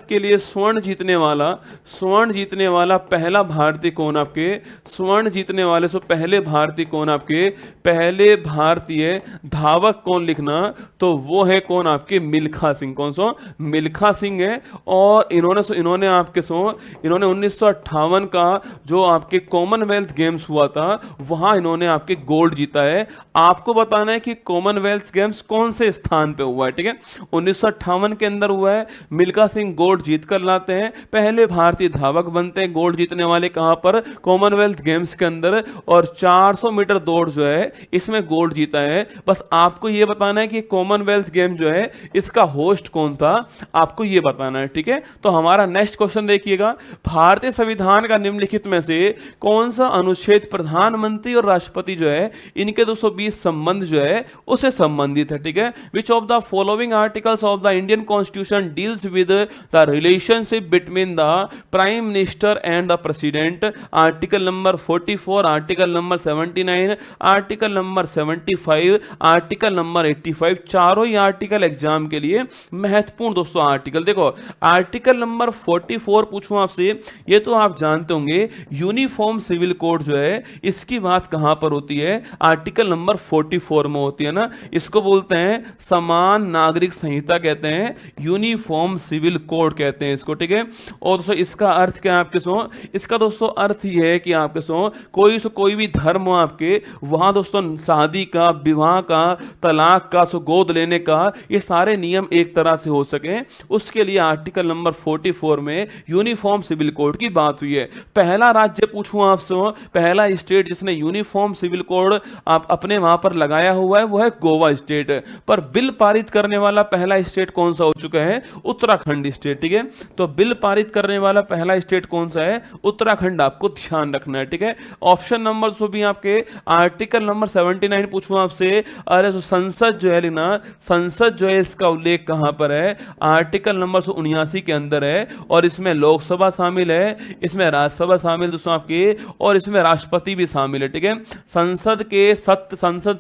के लिए स्वर्ण जीतने वाला पहला भारतीय कौन, आपके स्वर्ण जीतने वाले सो पहले भारतीय कौन, आपके पहले भारतीय धावक कौन लिखना, तो वो है कौन, आपके मिल्खा सिंह। कौन सो, मिल्खा सिंह है। और इन्होंने 1958 का जो आपके कॉमनवेल्थ गेम्स हुआ था वहां इन्होंने आपके गोल्ड जीता है। आपको बताना है कि कॉमनवेल्थ गेम्स कौन से स्थान पे हुआ है, ठीक है। 1958 के अंदर हुआ है। मिल्खा सिंह गोल्ड जीत कर लाते हैं, पहले भारतीय धावक बनते हैं गोल्ड जीतने वाले, कहां पर, कॉमनवेल्थ गेम्स के अंदर। और 400 मीटर दौड़ जो है इसमें गोल्ड जीता है। बस आपको यह बताना है कि कॉमनवेल्थ गेम जो है इसका होस्ट कौन था, आपको यह बताना है, ठीक है। तो हमारा नेक्स्ट क्वेश्चन देखिएगा, भारतीय संविधान का निम्नलिखित में से कौन सा अनुच्छेद प्रधानमंत्री और राष्ट्रपति जो है इनके 220 संबंध जो है उससे संबंधित है, ठीक है। Which of the following articles of the Indian constitution deals with the relationship between the prime minister and the president. Article number 44, article number 79, article number 75, article number 85। चारों ही आर्टिकल एग्जाम के लिए महत्वपूर्ण दोस्तों आर्टिकल। देखो article number 44 पूछूं आपसे, ये तो आप जानते होंगे, यूनिफॉर्म सिविल कोड जो है इसकी बात कहां पर होती है, आर्टिकल नंबर 44 में होती है ना। इसको बोलते हैं समान नागरिक संहिता कहते हैं, यूनिफॉर्म सिविल कोड कहते हैं इसको, ठीक है। और दोस्तों इसका अर्थ क्या है आपके सो, इसका दोस्तों अर्थ ये है कि आपके सो कोई भी धर्म हो आपके, वहां दोस्तों शादी का, विवाह का, तलाक का, सो गोद लेने का, ये सारे नियम एक तरह से हो सके, उसके लिए आर्टिकल नंबर 44 में यूनिफॉर्म सिविल कोड की बात हुई है। पहला राज्य पूछूं आपसे, पहला स्टेट जिसने यूनिफॉर्म सिविल कोड आप अपने वहां पर लगाया हुआ है वो है गोवा स्टेट। पर बिल पारित करने वाला पहला स्टेट कौन सा हो चुका है, उत्तराखंड स्टेट, ठीक है। तो बिल पारित करने वाला पहला स्टेट कौन सा है, उत्तराखंड, आपको ध्यान रखना है, ठीक है। ऑप्शन नंबर सो भी आपके आर्टिकल नंबर 79 पूछूं आपसे, अरे तो संसद जो है लेना, संसद जो है इसका उल्लेख कहां पर है, आर्टिकल नंबर 79 के अंदर है। और इसमें लोकसभा शामिल है, इसमें राज्यसभा शामिल दोस्तों आपके, और इसमें राष्ट्रपति भी शामिल है, ठीक है। संसद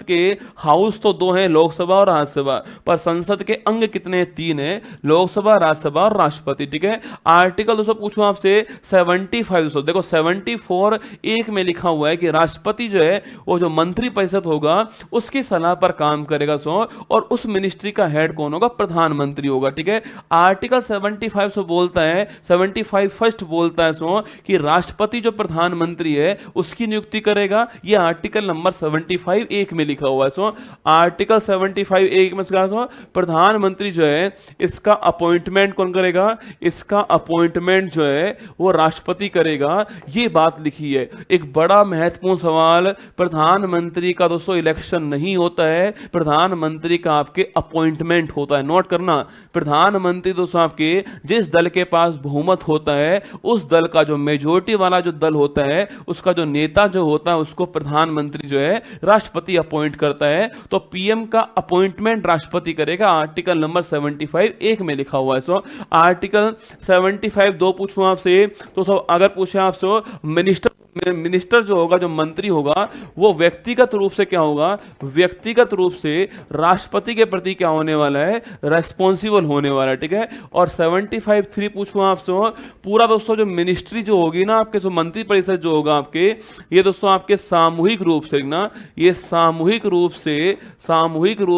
के हाउस तो दो हैं, लोकसभा और राज्यसभा, पर संसद के अंग कितने हैं, 3 है, लोकसभा, राज्यसभा और राष्ट्रपति, ठीक है। आर्टिकल दोस्तों पूछूं आपसे 75 दोस्तों, देखो 74 एक में लिखा हुआ है कि राष्ट्रपति जो है वो जो मंत्री परिषद होगा उसकी सलाह पर काम करेगा सो, और उस मिनिस्ट्री का हेड कौन होगा, प्रधानमंत्री होगा, ठीक है। आर्टिकल 75 से बोलता है, 75 फर्स्ट बोलता है सो कि राष्ट्रपति जो प्रधानमंत्री है उसकी नियुक्ति करेगा, यह आर्टिकल नंबर 75 एक में लिखा हुआ है। सो आर्टिकल 75 एक में सो प्रधानमंत्री जो है इसका अपॉइंटमेंट कौन करेगा, इसका अपॉइंटमेंट जो है वो राष्ट्रपति करेगा, ये बात लिखी है। एक बड़ा महत्वपूर्ण सवाल, प्रधानमंत्री का दोस्तों इलेक्शन नहीं होता है, प्रधानमंत्री का आपके अपॉइंटमेंट होता है, नोट करना। प्रधानमंत्री दोस्तों आपके जिस दल के पास बहुमत होता है उस दल का जो मेजोरिटी वाला जो दल होता है उसका जो नेता जो होता है उसको प्रधानमंत्री जो है राष्ट्रपति अपॉइंट करता है। तो पीएम का अपॉइंटमेंट राष्ट्रपति करेगा, आर्टिकल नंबर 75 एक में लिखा हुआ है। सो आर्टिकल 75 2 पूछूं आपसे, तो सब अगर पूछे आपसे मिनिस्टर जो होगा, जो मंत्री होगा, वो व्यक्तिगत रूप से क्या होगा, व्यक्तिगत रूप से राष्ट्रपति के प्रति क्या होने वाला है, रेस्पॉन्सिबल होने वाला है, ठीक है। और 75 3 पूछूं आपसे, पूरा दोस्तों जो मिनिस्ट्री जो होगी ना आपके, जो मंत्री परिषद जो होगा आपके, ये दोस्तों आपके सामूहिक रूप से ना, ये सामूहिक रूप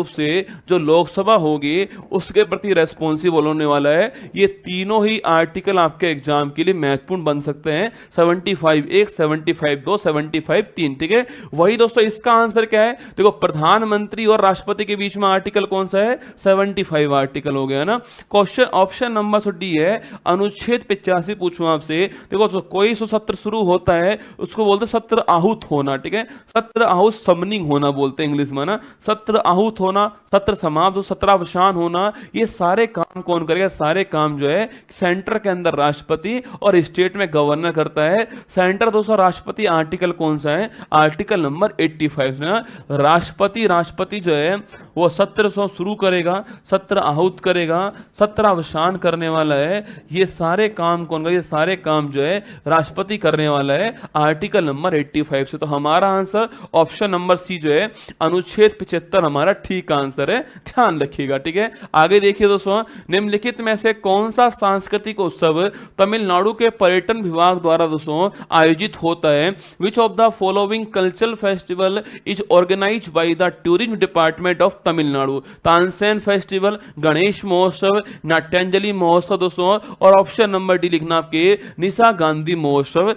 से जो लोकसभा होगी उसके प्रति रेस्पॉन्सिबल होने वाला है। ये तीनों ही आर्टिकल आपके एग्जाम के लिए महत्वपूर्ण बन सकते हैं, 75 1, 75 2, 75 3, ठीक है। वही दोस्तों इसका आंसर क्या है, देखो प्रधानमंत्री और राष्ट्रपति के बीच में आर्टिकल कौन सा है, 75 आर्टिकल हो गया ना। क्वेश्चन ऑप्शन नंबर डी है, अनुच्छेद 85 पूछूं आपसे, देखो तो कोई सत्र शुरू होता है उसको बोलते हैं सत्र आहूत होना, ठीक है। सत्र आहूत समनिंग होना बोलते हैं इंग्लिश में ना, सत्र आहूत होना, सत्र समाप्त हो, सत्रावसान होना, ये सारे काम कौन करेगा, सारे काम जो है सेंटर के अंदर राष्ट्रपति और स्टेट में गवर्नर करता है। सेंटर दोस्तों राष्ट्रपति आर्टिकल कौन सा है? आर्टिकल नंबर 85 ना। राष्ट्रपति जो है वो सत्र शुरू करेगा, सत्र आहूत करेगा, सत्र अवसान करने वाला है। ये सारे काम कौन का? ये सारे काम जो है राष्ट्रपति करने वाला है आर्टिकल नंबर 85 से। तो हमारा आंसर ऑप्शन नंबर सी जो है अनुच्छेद 75 हमारा ठीक आंसर है, ध्यान रखिएगा। ठीक है, आगे देखिए दोस्तों, निम्नलिखित में से कौन सा सांस्कृतिक उत्सव तमिलनाडु के पर्यटन विभाग द्वारा दोस्तों आयोजित होता है? Which of the following cultural festival is organized by the tourism department of Tamil Nadu? Tansen festival, Ganesh महोत्सव, नाट्यांजलि महोत्सव दोस्तों, और ऑप्शन नंबर डी लिखना आपके निशा गांधी महोत्सव।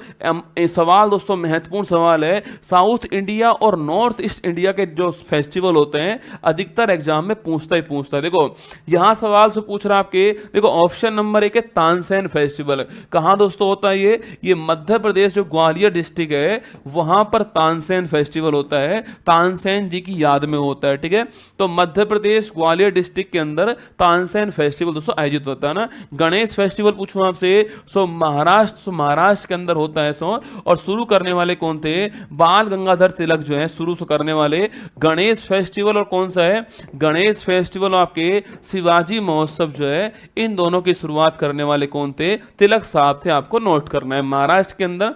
सवाल दोस्तों महत्वपूर्ण सवाल है। साउथ इंडिया और नॉर्थ ईस्ट इंडिया के जो फेस्टिवल होते हैं अधिकतर एग्जाम में पूछता है। देखो यहां सवाल से पूछ रहा है आपके, देखो ऑप्शन नंबर 1 है तानसेन फेस्टिवल। कहां दोस्तों होता है ये मध्य प्रदेश जो ग्वालियर डिस्ट्रिक्ट है वहां पर तानसेन फेस्टिवल होता है, तानसेन जी की याद में होता है। ठीक है, तो मध्य प्रदेश ग्वालियर डिस्ट्रिक्ट के अंदर तानसेन फेस्टिवल दोस्तों आयोजित होता है ना। गणेश फेस्टिवल पूछूं आपसे, सो महाराष्ट्र के अंदर होता है सो, और शुरू करने वाले कौन थे? बाल गंगाधर तिलक जो है शुरू से करने वाले गणेश फेस्टिवल। और कौन सा है? गणेश फेस्टिवल आपके शिवाजी महोत्सव जो है, इन दोनों की शुरुआत करने वाले कौन थे? तिलक साहब थे। आपको नोट करना है, महाराष्ट्र के अंदर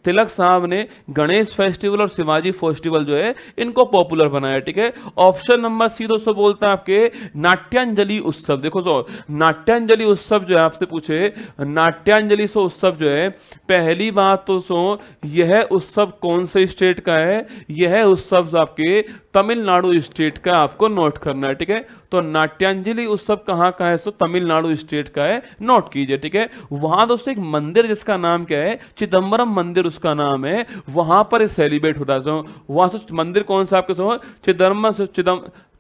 तिलक साहब ने गणेश फेस्टिवल और शिवाजी फेस्टिवल जो है इनको पॉपुलर बनाया। ठीक है, ऑप्शन नंबर सी दोस्तों बोलता है आपके नाट्यांजलि उत्सव। देखो तो नाट्यांजलि उत्सव जो है आपसे पूछे, नाट्यांजलि से उत्सव जो है, पहली बात तो यह उत्सव कौन से स्टेट का है? यह उत्सव आपके तमिलनाडु स्टेट का, आपको नोट करना है। ठीक है, तो नाट्यांजलि उत्सव कहां का है? सो तमिलनाडु स्टेट का है, नोट कीजिए। ठीक है, वहां दोस्तों एक मंदिर जिसका नाम क्या है? चिदम्बरम मंदिर उसका नाम है, वहां पर सेलिब्रेट होता है। वहां से मंदिर कौन सा आपके?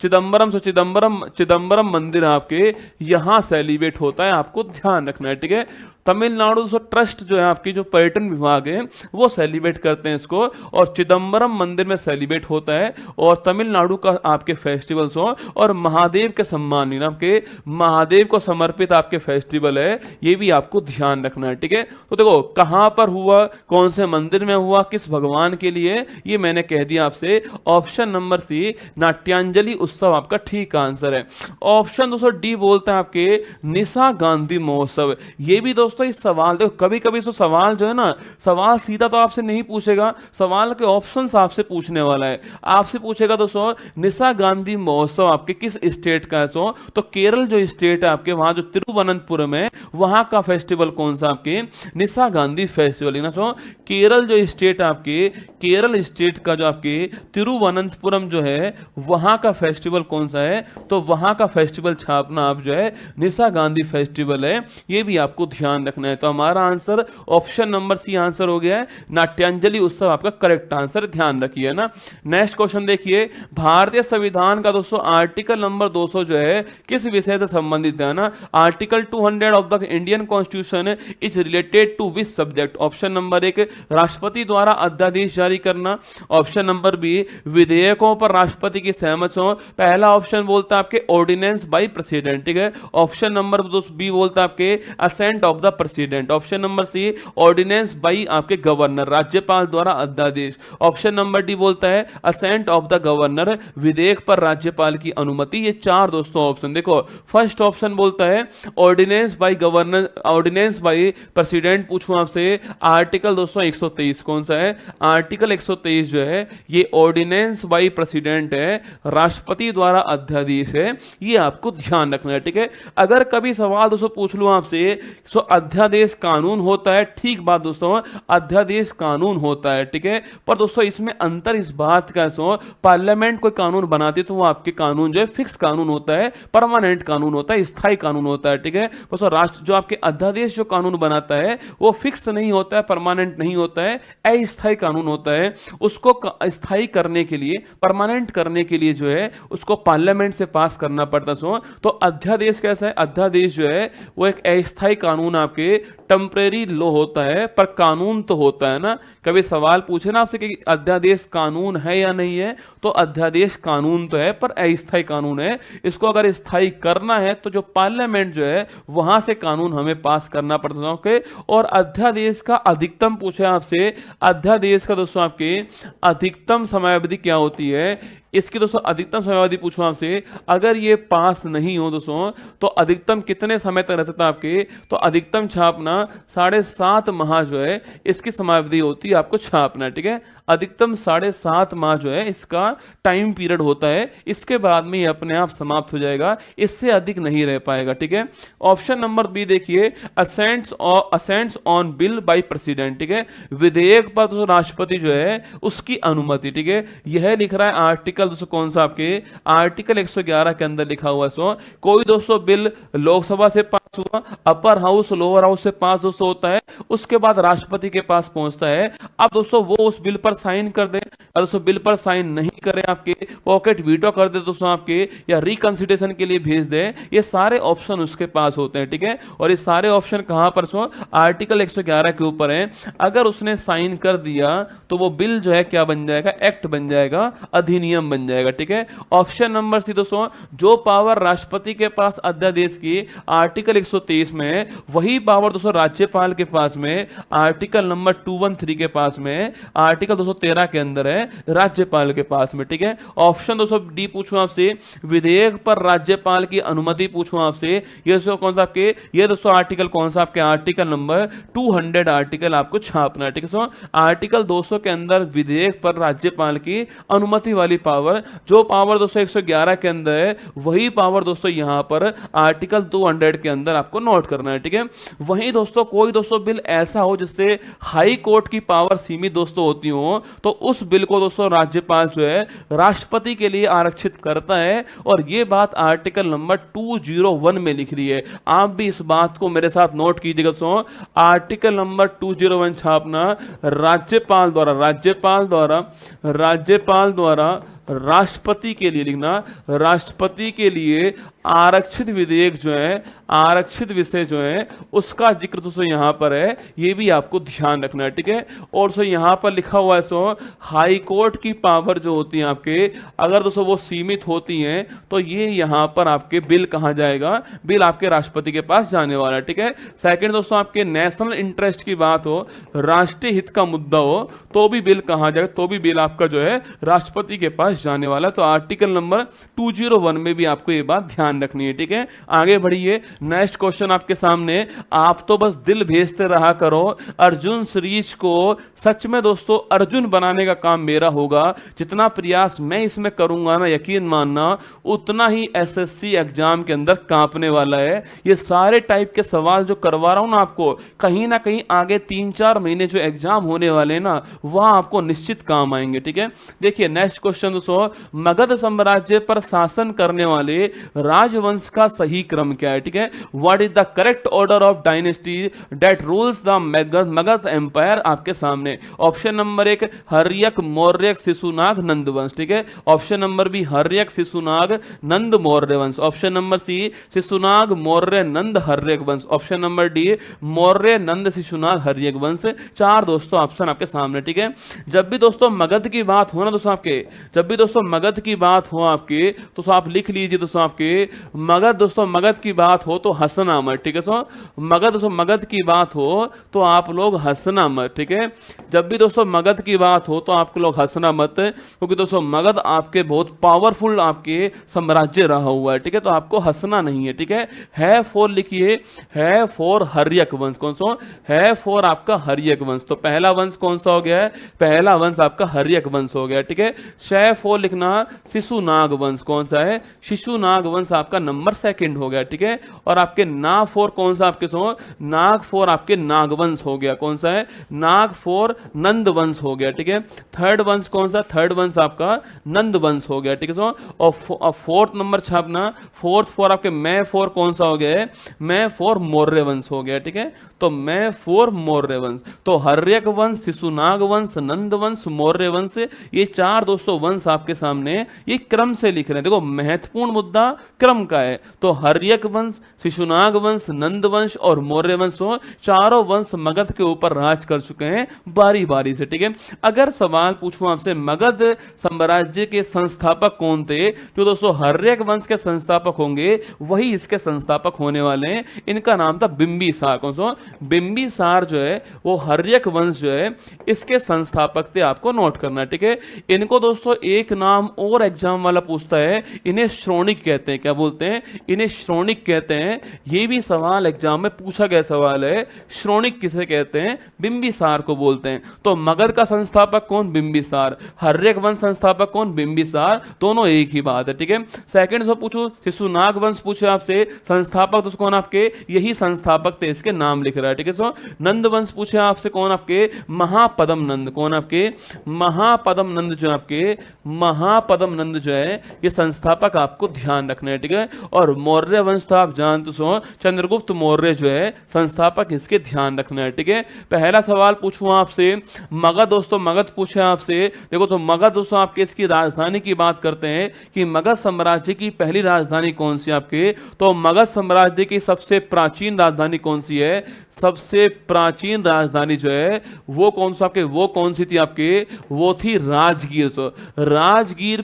चिदम्बरम मंदिर आपके यहां सेलिब्रेट होता है, आपको ध्यान रखना है। ठीक है, तमिलनाडु ट्रस्ट जो है आपकी जो पर्यटन विभाग है वो सेलिब्रेट करते हैं इसको, और चिदम्बरम मंदिर में सेलिब्रेट होता है, और तमिलनाडु का आपके फेस्टिवल्स हो, और महादेव के सम्मान आपके महादेव को समर्पित आपके फेस्टिवल है, ये भी आपको ध्यान रखना है। ठीक है, तो देखो कहां पर हुआ, कौन से मंदिर में हुआ, किस भगवान के लिए, ये मैंने कह दिया आपसे। ऑप्शन नंबर सी नाट्यांजलि उत्सव आपका ठीक आंसर है। ऑप्शन दोस्तों डी बोलता है आपके निशा गांधी महोत्सव। ये भी दोस्तों इस सवाल देखो, कभी कभी तो सवाल जो है ना, सवाल सीधा तो आपसे नहीं पूछेगा, सवाल के ऑप्शंस आपसे पूछने वाला है। आपसे पूछेगा दोस्तों निशा गांधी महोत्सव आपके किस स्टेट का है? सो तो केरल जो स्टेट है आपके, वहां जो तिरुवनंतपुरम है वहां का फेस्टिवल कौन सा? आपके निशा गांधी फेस्टिवल ना। सो केरल जो स्टेट आपके, केरल स्टेट का जो आपके तिरुवनंतपुरम जो है वहां का फेस्टिवल कौन सा है? तो वहां का फेस्टिवल छापना आप जो है निशा गांधी फेस्टिवल है, ये भी आपको ध्यान रखना है। तो हमारा answer option number C answer हो गया है, नाट्यांजलि उत्सव आपका करेक्ट आंसर, ध्यान रखिए ना। नेक्स्ट क्वेश्चन देखिए, भारतीय संविधान का दोस्तों आर्टिकल नंबर 200 जो है किस विषय से संबंधित है ना? Article 200 of the Indian constitution is related to which subject? Option number 1 राष्ट्रपति द्वारा अध्यादेश जारी करना, ऑप्शन नंबर बी विधेयकों पर राष्ट्रपति की सहमति हो, पहला ऑप्शन बोलता है आपके ऑर्डिनेंस बाय प्रेसिडेंट। ठीक है, ऑप्शन नंबर बी बोलता है आपके assent of the president, option number C ordinance by आपके गवर्नर, राज्यपाल द्वारा अध्यादेश, ऑप्शन नंबर डी बोलता है असेंट ऑफ द गवर्नर, विधेयक पर राज्यपाल की अनुमति। ये चार दोस्तों ऑप्शन देखो, फर्स्ट ऑप्शन बोलता है ordinance by governor, ordinance by president. पूछूं आपसे आर्टिकल दोस्तों 123 कौन सा है? आर्टिकल 123 जो है ये ऑर्डिनेंस बाई प्रेसिडेंट है, राष्ट्रपति द्वारा अध्यादेश है, ये आपको ध्यान रखना है। ठीक है, अगर कभी सवाल दोस्तों पूछ लूं आपसे सो अध्यादेश कानून होता है, ठीक बात दोस्तों, अध्यादेश कानून होता है। ठीक है, पर दोस्तों इसमें अंतर इस बात का सो पार्लियामेंट कोई कानून बनाती तो वो आपके कानून जो है फिक्स कानून होता है, परमानेंट कानून होता है, स्थायी कानून होता है। ठीक है, दोस्तों राष्ट्र जो आपके अध्यादेश जो कानून बनाता है वो फिक्स नहीं होता है, परमानेंट नहीं होता है, अस्थायी कानून होता है। उसको स्थायी करने के लिए, परमानेंट करने के लिए जो है उसको पार्लियामेंट से पास करना पड़ता है। तो अध्यादेश कैसा है? अध्यादेश जो है वो एक अस्थायी कानून, आपके टेम्परेरी लॉ होता है, पर कानून तो होता है ना। कभी सवाल पूछे ना आपसे कि अध्यादेश कानून है या नहीं है, तो अध्यादेश कानून तो है पर अस्थायी कानून है। इसको अगर स्थायी करना है तो जो पार्लियामेंट जो है वहां से कानून हमें पास करना पड़ता है। ओके, और अध्यादेश का अधिकतम पूछे आपसे, अध्यादेश का दोस्तों आपके अधिकतम समयावधि क्या होती है? इसकी दोस्तों अधिकतम समयावधि पूछूं आपसे, अगर ये पास नहीं हो दोस्तों तो अधिकतम कितने समय तक रह सकता है आपके? तो अधिकतम छापना 7.5 माह जो है इसकी समयावधि होती है आपको छापना, ठीक है। अधिकतम 7.5 माह जो है इसका टाइम पीरियड होता है, इसके बाद में ये अपने आप समाप्त हो जाएगा, इससे अधिक नहीं रह पाएगा, ठीक है। ऑप्शन नंबर बी देखिए, असेंट्स ऑन बिल बाय प्रेसिडेंट, ठीक है। विधेयक पर तो राष्ट्रपति जो है उसकी अनुमति, ठीक है। यह लिख रहा है आर्टिकल दोस्तों कौन सा? आपके आर्टिकल 111 के अंदर लिखा हुआ है। सो कोई दोस्तों बिल लोकसभा से पास हुआ, अपर हाउस लोअर हाउस से पास दोस्तों होता है, उसके बाद राष्ट्रपति के पास पहुंचता है। अब दोस्तों वो उस बिल पर साइन कर दे, और दोस्तों बिल पर साइन नहीं करें, आपके पॉकेट वीटो कर दे दोस्तों आपके, या रिकंसिडरेशन के लिए भेज दे, ये सारे ऑप्शन उसके पास होते हैं, ठीक है। और ये सारे ऑप्शन कहां पर? सो आर्टिकल 111 के ऊपर है। अगर उसने साइन कर दिया तो वो बिल जो है क्या बन जाएगा? एक्ट बन जाएगा, अधिनियम बन जाएगा, ठीक है। ऑप्शन नंबर सी दोस्तों, जो पावर राष्ट्रपति के पास अध्यादेश की आर्टिकल 123 में है, वही पावर दोस्तों राज्यपाल के पास में आर्टिकल नंबर 213 के पास में, आर्टिकल 213 के अंदर है राज्यपाल के पास में, ठीक है। ऑप्शन दोस्तों डी पूछूं आपसे, विधेयक पर राज्यपाल की अनुमति पूछूं आपसे, ये दोस्तों कौन सा आपके? ये दोस्तों आर्टिकल कौन सा? आपके आर्टिकल नंबर 200 आर्टिकल आपको छापना है, ठीक है। आर्टिकल 200 के अंदर विधेयक पर राज्यपाल की अनुमति वाली पावर, जो पावर दोस्तों 111 के अंदर है, वही पावर दोस्तों यहां पर आर्टिकल 200 के अंदर आपको नोट करना है, ठीक है। वहीं दोस्तों कोई दोस्तों बिल ऐसा हो जिससे हाई कोर्ट की पावर सीमित दोस्तों होती हो, तो उस बिल को दोस्तों राज्यपाल जो है राष्ट्रपति के लिए आरक्षित करता है, और ये बात आर्टिकल नंबर 201 में लिख रही है। आप भी इस बात को मेरे साथ नोट कीजिएगा दोस्तों, आर्टिकल नंबर 201 छापना, राज्यपाल द्वारा राष्ट्रपति के लिए लिखना, राष्ट्रपति के लिए आरक्षित विधेयक जो है, आरक्षित विषय जो है, उसका जिक्र दोस्तों यहां पर है, ये भी आपको ध्यान रखना है, ठीक है। और दोस्तों यहां पर लिखा हुआ है सो हाई कोर्ट की पावर जो होती है आपके, अगर दोस्तों वो सीमित होती हैं तो ये यहां पर आपके बिल कहां जाएगा? बिल आपके राष्ट्रपति के पास जाने वाला है, ठीक है। सेकंड दोस्तों आपके नेशनल इंटरेस्ट की बात हो, राष्ट्रीय हित का मुद्दा हो, तो भी बिल कहां जाएगा? तो भी बिल आपका जो है राष्ट्रपति के पास जाने वाला। तो आर्टिकल नंबर 201 में भी आपको ये बात ध्यान रखनी है, ठीक है। आगे बढ़िए, नेक्स्ट क्वेश्चन आपके सामने, आप तो बस दिल भेजते रहा करो, अर्जुन सीरीज को सच में दोस्तों अर्जुन बनाने का काम मेरा होगा। जितना प्रयास मैं इसमें करूंगा ना, यकीन मानना उतना ही एसएससी एग्जाम के अंदर कांपने वाला है। ये सारे टाइप के सवाल जो करवा रहा हूं ना आपको, कहीं ना कहीं आगे 3-4 महीने जो एग्जाम होने वाले हैं ना, वहां आपको निश्चित काम आएंगे, ठीक है। देखिए नेक्स्ट क्वेश्चन दोस्तों, मगध साम्राज्य पर शासन करने वाले राजवंश का सही क्रम क्या है, ठीक है। What is the correct order of dynasty that rules the Magadha empire? आपके सामने ऑप्शन नंबर 1 हर्यक, मौर्यक, शिशुनाग, नंद वंश, ठीक है। Option number B Haryanka, Shishunaga, Nanda, Maurya वंश। Option number C Shishunaga, Maurya, Nanda, Haryanka वंश। Option number D Maurya, Nanda, Shishunaga, Haryanka वंश। 4 दोस्तों ऑप्शन आपके सामने, ठीक है। जब भी दोस्तों मगध की बात हो ना दोस्तों आपके, जब भी दोस्तों मगध की बात हो आपके, तो आप लिख लीजिए दोस्तों आपके, मगध दोस्तों मगध की बात हो तो हंसना मत, ठीक है। सो मगध दोस्तों मगध की बात हो तो आप लोग हंसना मत, ठीक है। जब भी दोस्तों मगध की बात हो तो आप लोग हंसना मत, क्योंकि दोस्तों मगध आपके बहुत पावरफुल आपके साम्राज्य रहा हुआ है, ठीक है। तो आपको हंसना नहीं है, ठीक है फॉर लिखिए, है फॉर हर्यक वंश। कौन सा है? फॉर आपका हर्यक वंश। तो पहला वंश कौन सा हो गया है? पहला वंश आपका हर्यक वंश हो गया, ठीक है। शय फॉर लिखना शिशुनाग वंश। कौन सा है? शिशुनाग वंश आपका नंबर 2 हो गया, ठीक है। और आपके ना फोर कौन सा आपके सो? नाग फोर आपके नागवंश हो गया। कौन सा है? नाग फोर नंद वंश हो गया, ठीक है। थर्ड वंश कौन सा? थर्ड वंश आपका नंद वंश हो गया, ठीक है। सो और फोर्थ नंबर छापना, फोर्थ फोर आपके मैं फोर कौन सा हो गया है? मैं फोर मौर्य वंश हो गया, ठीक है। तो मैं फॉर मौर्य वंश। तो हर्यक वंश, शिशुनाग वंश, नंद वंश, मौर्य वंश, ये चार दोस्तों वंश आपके सामने ये क्रम से लिख रहे हैं। देखो महत्वपूर्ण मुद्दा क्रम का है। तो हर्यक वंश, शिशुनाग वंश, नंद वंश और मौर्य वंश, चारों वंश मगध के ऊपर राज कर चुके हैं बारी बारी से। ठीक है, अगर सवाल पूछूं आपसे मगध साम्राज्य के संस्थापक कौन थे, तो दोस्तों हर्यक वंश के संस्थापक होंगे, वही इसके संस्थापक होने वाले हैं। इनका नाम था बिंबिसार। कौन सा? बिंबिसार जो है वो हर्यक वंश जो है इसके संस्थापक थे, आपको नोट करना है। ठीक है, इनको दोस्तों एक नाम और एग्जाम वाला पूछता है, इन्हें श्रोणिक कहते हैं। क्या बोलते हैं? इन्हें श्रोणिक कहते हैं। ये भी सवाल एग्जाम में पूछा गया सवाल है, श्रोणिक किसे कहते हैं? बिंबिसार को बोलते हैं। तो मगध का संस्थापक कौन? बिंबिसार। हर्यक वंश संस्थापक कौन? बिंबिसार। दोनों एक ही बात है। ठीक है, सेकंड से पूछो, शिशुनाग वंश पूछे आपसे, संस्थापक तो कौन आपके? यही संस्थापक थे, इसके नाम लिख रहा है। ठीक है, सो नंद वंश पूछे आपसे, कौन आपके? महापदम नंद। कौन आपके? महापदम नंद जो आपके, महापदम नंद जो है ये संस्थापक आपको ध्यान रखना है। ठीक है, और मौर्य वंश तो आप जानते हो, चंद्रगुप्त मौर्य जो है संस्थापक, इसके ध्यान रखना है। ठीक है, पहला सवाल पूछूं आपसे मगध। दोस्तों मगध पूछे आपसे, देखो तो मगध दोस्तों आपके इसकी राजधानी की बात करते हैं कि मगध साम्राज्य की पहली राजधानी कौन सी आपके? तो मगध साम्राज्य की सबसे प्राचीन राजधानी कौन सी है? सबसे प्राचीन राजधानी जो है वो कौन सा आपके? वो कौन सी थी आपके? वो थी राजगीर। सो राजगीर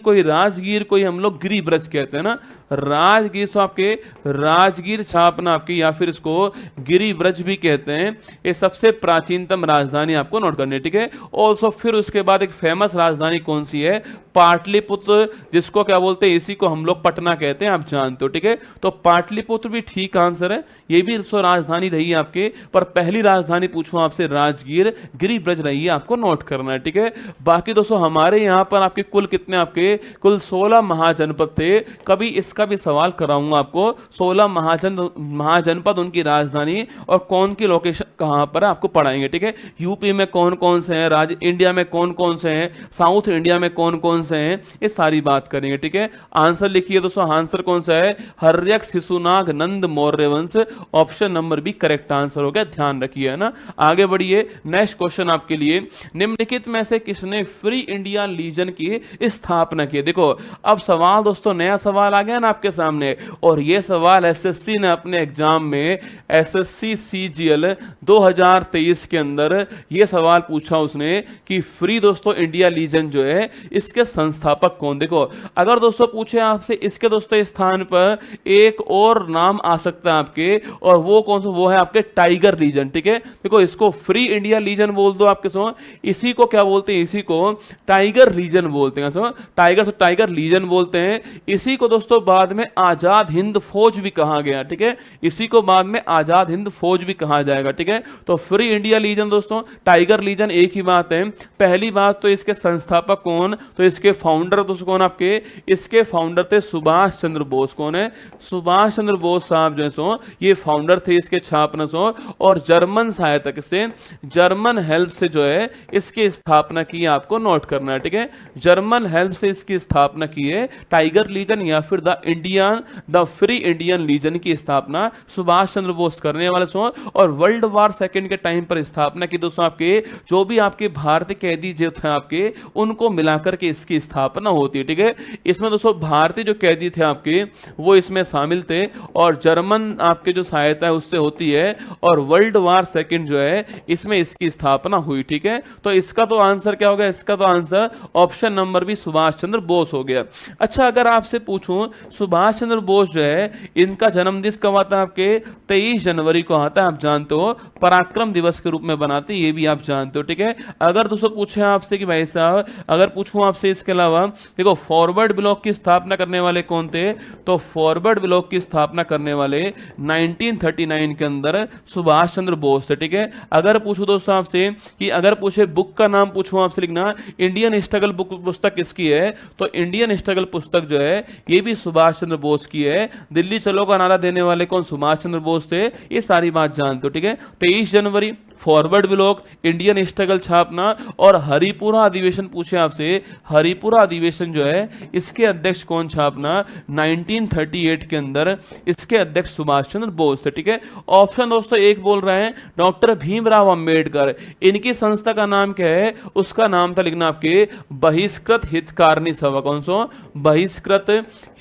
कोई हम लोग गिरिब्रज कहते हैं ना, राजगीर। सो आपके राजगीर छापना आपकी, या फिर इसको गिरिब्रज भी कहते हैं। ये सबसे प्राचीनतम राजधानी आपको नोट करनी है। ठीक है, ऑल्सो फिर उसके बाद एक फेमस राजधानी कौन सी है? पाटलिपुत्र, जिसको क्या बोलते हैं? इसी को हम लोग पटना कहते हैं, आप जानते हो। ठीक है, तो पाटलिपुत्र भी ठीक आंसर है, ये भी राजधानी रही है आपके, पर पहली राजधानी पूछूं आपसे राजगीर, गिरिब्रज रही है, आपको नोट करना है। ठीक है, बाकी दोस्तों हमारे यहां पर आपके कुल कितने? आपके कुल 16 महाजनपद थे। कभी इसका भी सवाल कराऊंगा आपको, 16 महाजनपद, उनकी राजधानी और कौन की लोकेशन कहां पर है, आपको पढ़ाएंगे। ठीक है, यूपी में कौन कौन से हैं, राज्य इंडिया में कौन कौन से हैं, साउथ इंडिया में कौन कौन से हैं, ये सारी बात करेंगे। ठीक है, आंसर लिखिए दोस्तों, आंसर कौन सा है? हर्यक, शिशुनाग, नंद, मौर्य वंश। Option number B correct answer हो गया, ध्यान रखिए, है ना। आगे बढ़िए, नेक्स्ट क्वेश्चन आपके लिए, निम्नलिखित में से किसने फ्री इंडिया लीजन की स्थापना की? देखो अब सवाल दोस्तों, नया सवाल आ गया ना आपके सामने, और ये सवाल एसएससी ने अपने एग्जाम में, एसएससी सीजीएल 2023 के अंदर ये सवाल पूछा उसने कि फ्री दोस्तों इंडिया लीजन जो है इसके संस्थापक कौन? देखो अगर दोस्तों पूछे आपसे, इसके दोस्तों स्थान पर एक और नाम आ सकता है आपके, और वो कौन सा? वो है आपके टाइगर लीजन। ठीक है, देखो इसको फ्री इंडिया लीजन बोल दो आपके सो, इसी को क्या बोलते हैं? इसी को टाइगर लीजन बोलते हैं। सो टाइगर लीजन बोलते हैं। इसी को दोस्तों बाद में आजाद हिंद फौज भी कहा गया। ठीक है, इसी को बाद में आजाद हिंद फौज भी कहा जाएगा। ठीक है, तो फ्री इंडिया लीजन दोस्तों, टाइगर लीजन एक ही बात है। पहली बात तो इसके संस्थापक कौन? तो इसके फाउंडर दोस्तों कौन आपके? इसके फाउंडर थे सुभाष चंद्र बोस। कौन है? सुभाष चंद्र बोस साहब जो सो ये फाउंडर थे इसके छापना सो, और जर्मन सहायता से, जर्मन हेल्प से जो है इसकी स्थापना की, आपको नोट करना है। ठीक है, जर्मन हेल्प से इसकी स्थापना की है टाइगर लीजन, या फिर द फ्री इंडियन लीजन की स्थापना सुभाष चंद्र बोस करने वाले सो, और वर्ल्ड वार सेकंड के टाइम पर स्थापना की दोस्तों आपके, जो भी आपके भारतीय कैदी जो थे आपके, उनको मिलाकर के इसकी स्थापना होती है। ठीक है, इसमें दोस्तों भारतीय जो कैदी थे आपके वो इसमें शामिल थे, और जर्मन आपके जो सहायता है उससे होती है, और वर्ल्ड वार सेकंड जो है इसमें इसकी स्थापना हुई। ठीक है, तो इसका तो आंसर क्या हो गया? इसका तो आंसर ऑप्शन नंबर भी सुभाष चंद्र बोस हो गया। अच्छा, अगर आपसे पूछूं सुभाष चंद्र बोस जो है इनका जन्म दिवस कब आता है आपके? 23 जनवरी को आता है, आप जानते हो, पराक्रम दिवस के रूप में बनाते हैं, ये भी आप जानते हो। ठीक है, अगर दोस्तों पूछे आपसे कि भाई साहब, अगर पूछूं आपसे इसके अलावा, देखो फॉरवर्ड ब्लॉक की स्थापना करने वाले कौन थे? तो फॉरवर्ड ब्लॉक की स्थापना करने वाले 1939 के अंदर सुभाष चंद्र बोस थे। ठीक है, अगर पूछूं दोस्तों आपसे कि, अगर पूछे बुक का नाम पूछूं आपसे लिखना, इंडियन स्ट्रगल बुक पुस्तक किसकी है? तो इंडियन स्ट्रगल पुस्तक जो है ये भी सुभाष चंद्र बोस की है। दिल्ली चलो का नारा देने वाले कौन? सुभाष चंद्र बोस थे, ये सारी बात जानते हो। ठीक है, 23 जनवरी फॉरवर्ड ब्लॉक, इंडियन स्ट्रगल छापना, और हरिपुरा अधिवेशन पूछे आपसे, हरिपुरा अधिवेशन जो है इसके अध्यक्ष कौन छापना, 1938 के अंदर इसके अध्यक्ष सुभाष चंद्र बोस थे। ठीक है, ऑप्शन दोस्तों एक बोल रहे हैं डॉक्टर भीमराव अंबेडकर, इनकी संस्था का नाम क्या है, उसका नाम था लिखना आपके बहिष्कृत हितकारिणी सभा। कौन सा, बहिष्कृत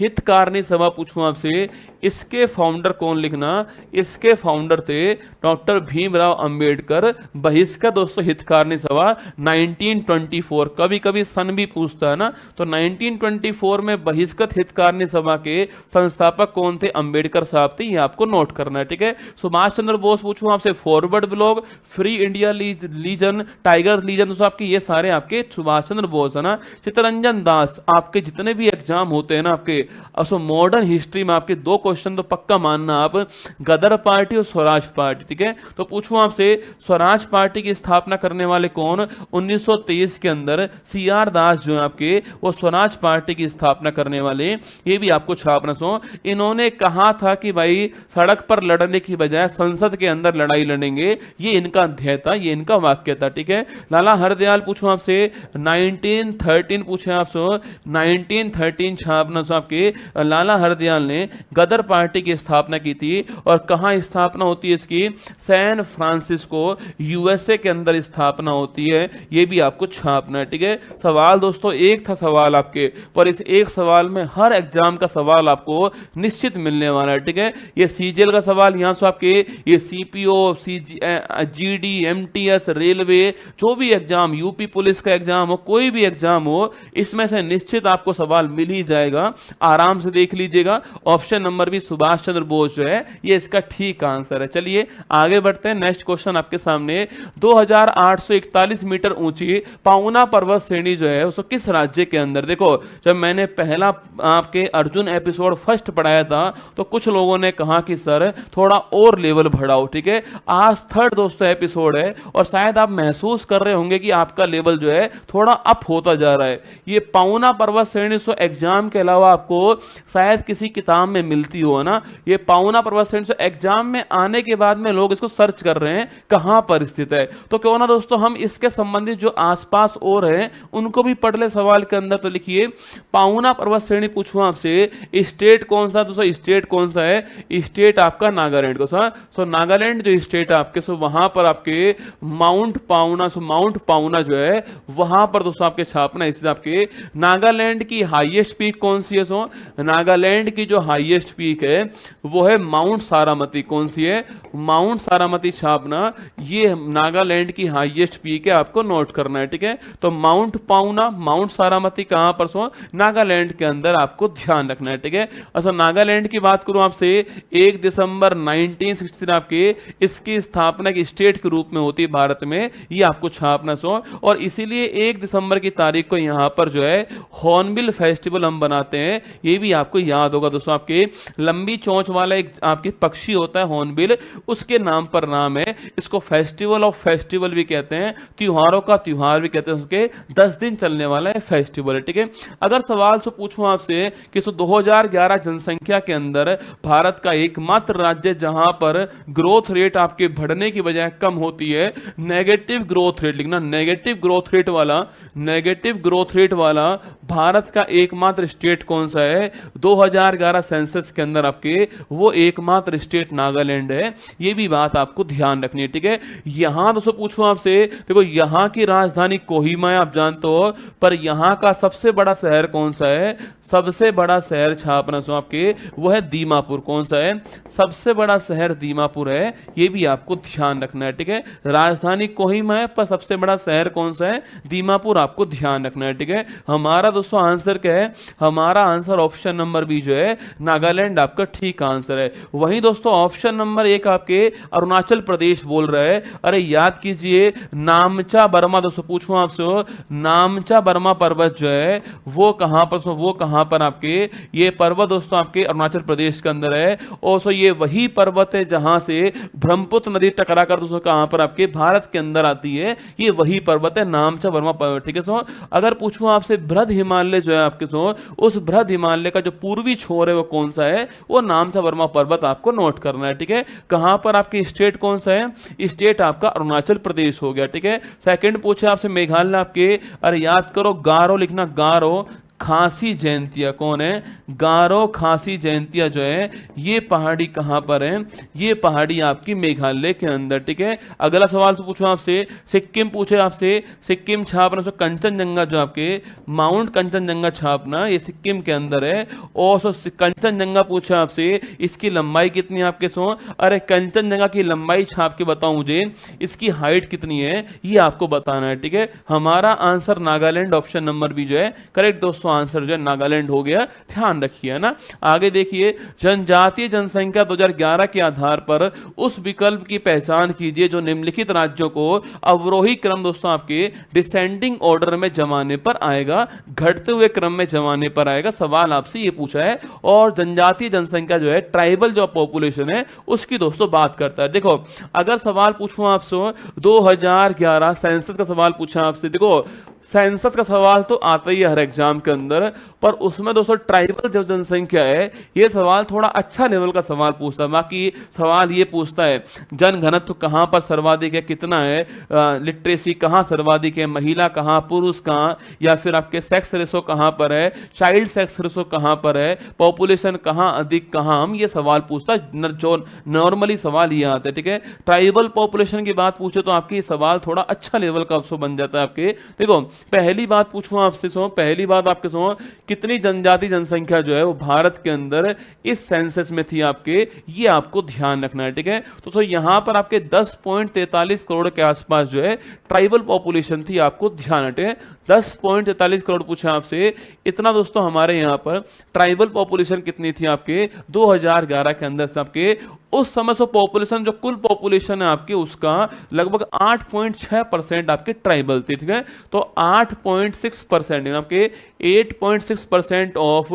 हितकारिणी सभा पूछूं आपसे, इसके फाउंडर कौन लिखना, इसके फाउंडर थे डॉक्टर भीमराव अंबेडकर। बहिष्कृत दोस्तों हितकारिणी सभा 1924, कभी कभी सन भी पूछता है ना, तो 1924 में बहिष्कृत हितकारिणी सभा के संस्थापक कौन थे, अंबेडकर साहब थे, ये आपको नोट करना है। ठीक है, सुभाष चंद्र बोस पूछूं आपसे, forward bloc, free India legion, tiger legion, दोस्तों आपके ये सारे आपके सुभाष चंद्र बोस है ना। चित्तरंजन दास, आपके जितने भी एग्जाम होते हैं ना आपके मॉडर्न हिस्ट्री में, आपके दो क्वेश्चन तो पक्का मानना आप, गदर पार्टी और स्वराज पार्टी। ठीक है, तो पूछूं आपसे स्वराज पार्टी की स्थापना करने वाले कौन, 1923 के अंदर CR दास जो है आपके, वो स्वराज पार्टी की स्थापना करने वाले, ये भी आपको छापना सो। इन्होंने कहा था कि भाई सड़क पर लड़ने की बजाय संसद के अंदर लड़ाई लड़ेंगे, ये इनका अध्यय था, ये इनका वाक्य था। ठीक है, लाला हरदयाल पूछूं आपसे, 1913 पूछे आपसे, 1913 छापना सो आपके, लाला हरदयाल ने गदर पार्टी की स्थापना की थी, और कहां स्थापना होती है इसकी, सैन फ्रांसिस्को USA के अंदर स्थापना होती है, ये भी आपको छापना है। ठीक है, सवाल दोस्तों एक था सवाल आपके, पर इस एक सवाल में हर एग्जाम का सवाल आपको निश्चित मिलने वाला है। ठीक है, ये CGL का सवाल यहाँ से आपके, ये CPO, GD, MTS, रेलवे, जो भी एग्जाम, यूपी पुलिस का एग्जाम हो, कोई भी एग्जाम हो, इसमें से निश्चित आपको सवाल मिल ही जाएगा, आराम से देख लीजिएगा। ऑप्शन नंबर भी सुभाष चंद्र बोस जो है ये इसका ठीक आंसर है। चलिए आगे बढ़ते हैं, नेक्स्ट क्वेश्चन आपके सामने, 2841 मीटर ऊंची पाउना पर्वत श्रेणी जो है उसको किस राज्य के अंदर, देखो जब मैंने पहला आपके अर्जुन एपिसोड फर्स्ट पढ़ाया था तो कुछ लोगों ने कहा कि सर थोड़ा और लेवल बढ़ाओ। ठीक है, आज थर्ड दोस्तों एपिसोड है, और शायद आप महसूस कर रहे होंगे कि आपका लेवल जो है थोड़ा अप होता जा रहा है। ये पाउना पर्वत श्रेणी सो एग्जाम के अलावा आपको शायद किसी किताब में मिलती हो ना, ये पाउना पर्वत श्रेणी एग्जाम में आने के बाद में लोग इसको सर्च कर रहे हैं कहां पर स्थित है, तो क्यों ना दोस्तों हम इसके संबंधित जो आसपास और हैं उनको भी पढ़ ले सवाल के अंदर। तो लिखिए पाउना पर्वत श्रेणी पूछूं आपसे, स्टेट कौन सा दोस्तों, स्टेट कौन सा है, स्टेट आपका नागालैंड को सा, सो नागालैंड जो स्टेट है आपके, सो वहां पर आपके माउंट पाउना, सो माउंट पाउना जो है वहां पर दोस्तों आपके छापना, इसलिए आपके नागालैंड की हाईएस्ट पीक कौन सी है, सो नागालैंड की जो हाईएस्ट पीक है वो है माउंट सारामती। कौन सी है, माउंट सारामती छापना, ये नागालैंड की हाईएस्ट पीक है, आपको नोट करना है। ठीक है, तो माउंट पाउना, माउंट सारामती कहां पर सो, नागालैंड के अंदर, आपको ध्यान रखना है। ठीक है, अच्छा नागालैंड की बात करूं आपसे, 1 दिसंबर 1963 आपके इसकी स्थापना की स्टेट के रूप में होती है भारत में, ये आपको छापना सो, और इसीलिए 1 दिसंबर की तारीख को यहां पर जो है हॉर्नबिल फेस्टिवल हम बनाते हैं, ये भी आपको याद होगा दोस्तों। आपके लंबी चोंच वाला एक आपके पक्षी होता है हॉर्नबिल, उसके नाम पर नाम है, इसको फेस्टिवल ऑफ फेस्टिवल भी कहते हैं, त्योहारों का त्योहार भी कहते हैं, उसके 10 दिन चलने वाला है फेस्टिवल है। ठीक है, अगर सवाल से पूछूं आपसे कि 2011 जनसंख्या के अंदर भारत का एकमात्र राज्य जहां पर ग्रोथ रेट आपके बढ़ने की बजाय कम होती है, नेगेटिव ग्रोथ रेट लिखना, नेगेटिव ग्रोथ रेट वाला, नेगेटिव ग्रोथ रेट वाला भारत का एकमात्र स्टेट कौन सा है 2011 सेंसस के अंदर आपके, वो एकमात्र स्टेट नागालैंड है, ये भी बात आपको ध्यान रखनी है। ठीक है, यहां दोस्तों पूछूं आपसे, देखो यहां की राजधानी कोहिमा है, आप जानते हो, पर यहां का सबसे बड़ा शहर कौन सा है, सबसे बड़ा शहर छापना सो आपके वो है दीमापुर। कौन सा है, सबसे बड़ा शहर दीमापुर है, ये भी आपको ध्यान रखना है। ठीक है, राजधानी कोहिमा है पर सबसे बड़ा शहर कौन सा है, दीमापुर, आपको ध्यान रखना है। ठीक है, हमारा दोस्तों आंसर क्या है, हमारा आंसर ऑप्शन नंबर बी जो है नागालैंड आपका ठीक आंसर है। वहीं दोस्तों ऑप्शन नंबर 1 आपके अरुणाचल प्रदेश बोल रहा है, अरे याद कीजिए नामचा बर्मा, दोस्तों पूछूं आपसे, नामचा बर्मा पर्वत जो है वो कहां पर, वो कहां पर आपके, ये पर्वत दोस्तों आपके अरुणाचल प्रदेश के अंदर है, और सो ये वही पर्वत है जहां से ब्रह्मपुत्र नदी टकराकर दोस्तों कहां पर आपके भारत के अंदर आती है, ये वही पर्वत है नामचा बर्मा पर्वत। ठीक है, ठीक है सो। अगर पूछूं आपसे बृहद हिमालय जो है आपके सो, उस बृहद हिमालय का जो पूर्वी छोर है वो कौन सा है, वो नामसा वर्मा पर्वत आपको नोट करना है, ठीक है। कहां पर आपकी स्टेट कौन सा है, स्टेट आपका अरुणाचल प्रदेश हो गया, ठीक है। सेकंड पूछे आपसे मेघालय आपके, अरे याद करो गारो लिखना, गारो खासी जयंतिया कौन है, गारो खासी जयंतिया जो है ये पहाड़ी कहां पर है, ये पहाड़ी आपकी मेघालय के अंदर, ठीक है। अगला सवाल से पूछो आपसे, सिक्किम पूछे आपसे, सिक्किम छापना सो कंचनजंगा जो आपके माउंट कंचनजंगा छापना ये सिक्किम के अंदर है। और सो कंचनजंगा पूछा आपसे, इसकी लंबाई कितनी है आपके सो, अरे कंचनजंगा की लंबाई छाप के बताओ मुझे, इसकी हाइट कितनी है ये आपको बताना है, ठीक है। हमारा answer Nagaland, option number B जो है करेक्ट दोस्तों, आंसर जो है नागालैंड हो गया, ध्यान रखिए ना। आगे देखिए, जनजातीय जनसंख्या 2011 के आधार पर उस विकल्प की पहचान कीजिए जो निम्नलिखित राज्यों को अवरोही क्रम दोस्तों आपके डिसेंडिंग ऑर्डर में जमाने पर आएगा, घटते हुए क्रम में जमाने पर आएगा। सवाल आपसे ये पूछा है, और जनजातीय जनसंख्या जो है ट्राइबल जो पॉपुलेशन है उसकी दोस्तों बात करता है। देखो अगर सवाल पूछूं आपसे 2011 सेंसस का सवाल पूछा आपसे, देखो सेंसस का सवाल तो आता ही है हर एग्जाम के अंदर, पर उसमें दोस्तों ट्राइबल जो जनसंख्या है ये सवाल थोड़ा अच्छा लेवल का सवाल पूछता है। बाकी सवाल ये पूछता है जनघनत्व कहां पर सर्वाधिक है, कितना है, लिटरेसी कहां सर्वाधिक है, महिला कहां, पुरुष कहां, या फिर आपके सेक्स रेशो कहां पर है, चाइल्ड सेक्स रेशो कहां पर है, पॉपुलेशन कहां अधिक कहां, हम ये सवाल पूछता है, जो नॉर्मली सवाल ये आता है, ठीक है। ट्राइबल पॉपुलेशन की बात पूछे तो आपकी सवाल थोड़ा अच्छा लेवल का बन जाता है आपके। देखो पहली बात पूछूं आपसे सो, पहली बात आपके सो, कितनी जनजाति जनसंख्या जो है वो भारत के अंदर इस सेंसस में थी आपके, ये आपको ध्यान रखना है, ठीक है। तो सो यहां पर आपके 10.43 करोड़ के आसपास जो है ट्राइबल पॉपुलेशन थी, आपको ध्यान रखे 10.43 करोड़ पूछा आपसे, इतना दोस्तों हमारे यहां पर ट्राइबल पॉपुलेशन कितनी थी आपके 2011 के अंदर से आपके, उस समय से पॉपुलेशन जो कुल पॉपुलेशन है आपके उसका लगभग 8.6% आपके ट्राइबल थी, ठीक है। तो 8.6% आपके 8.6% ऑफ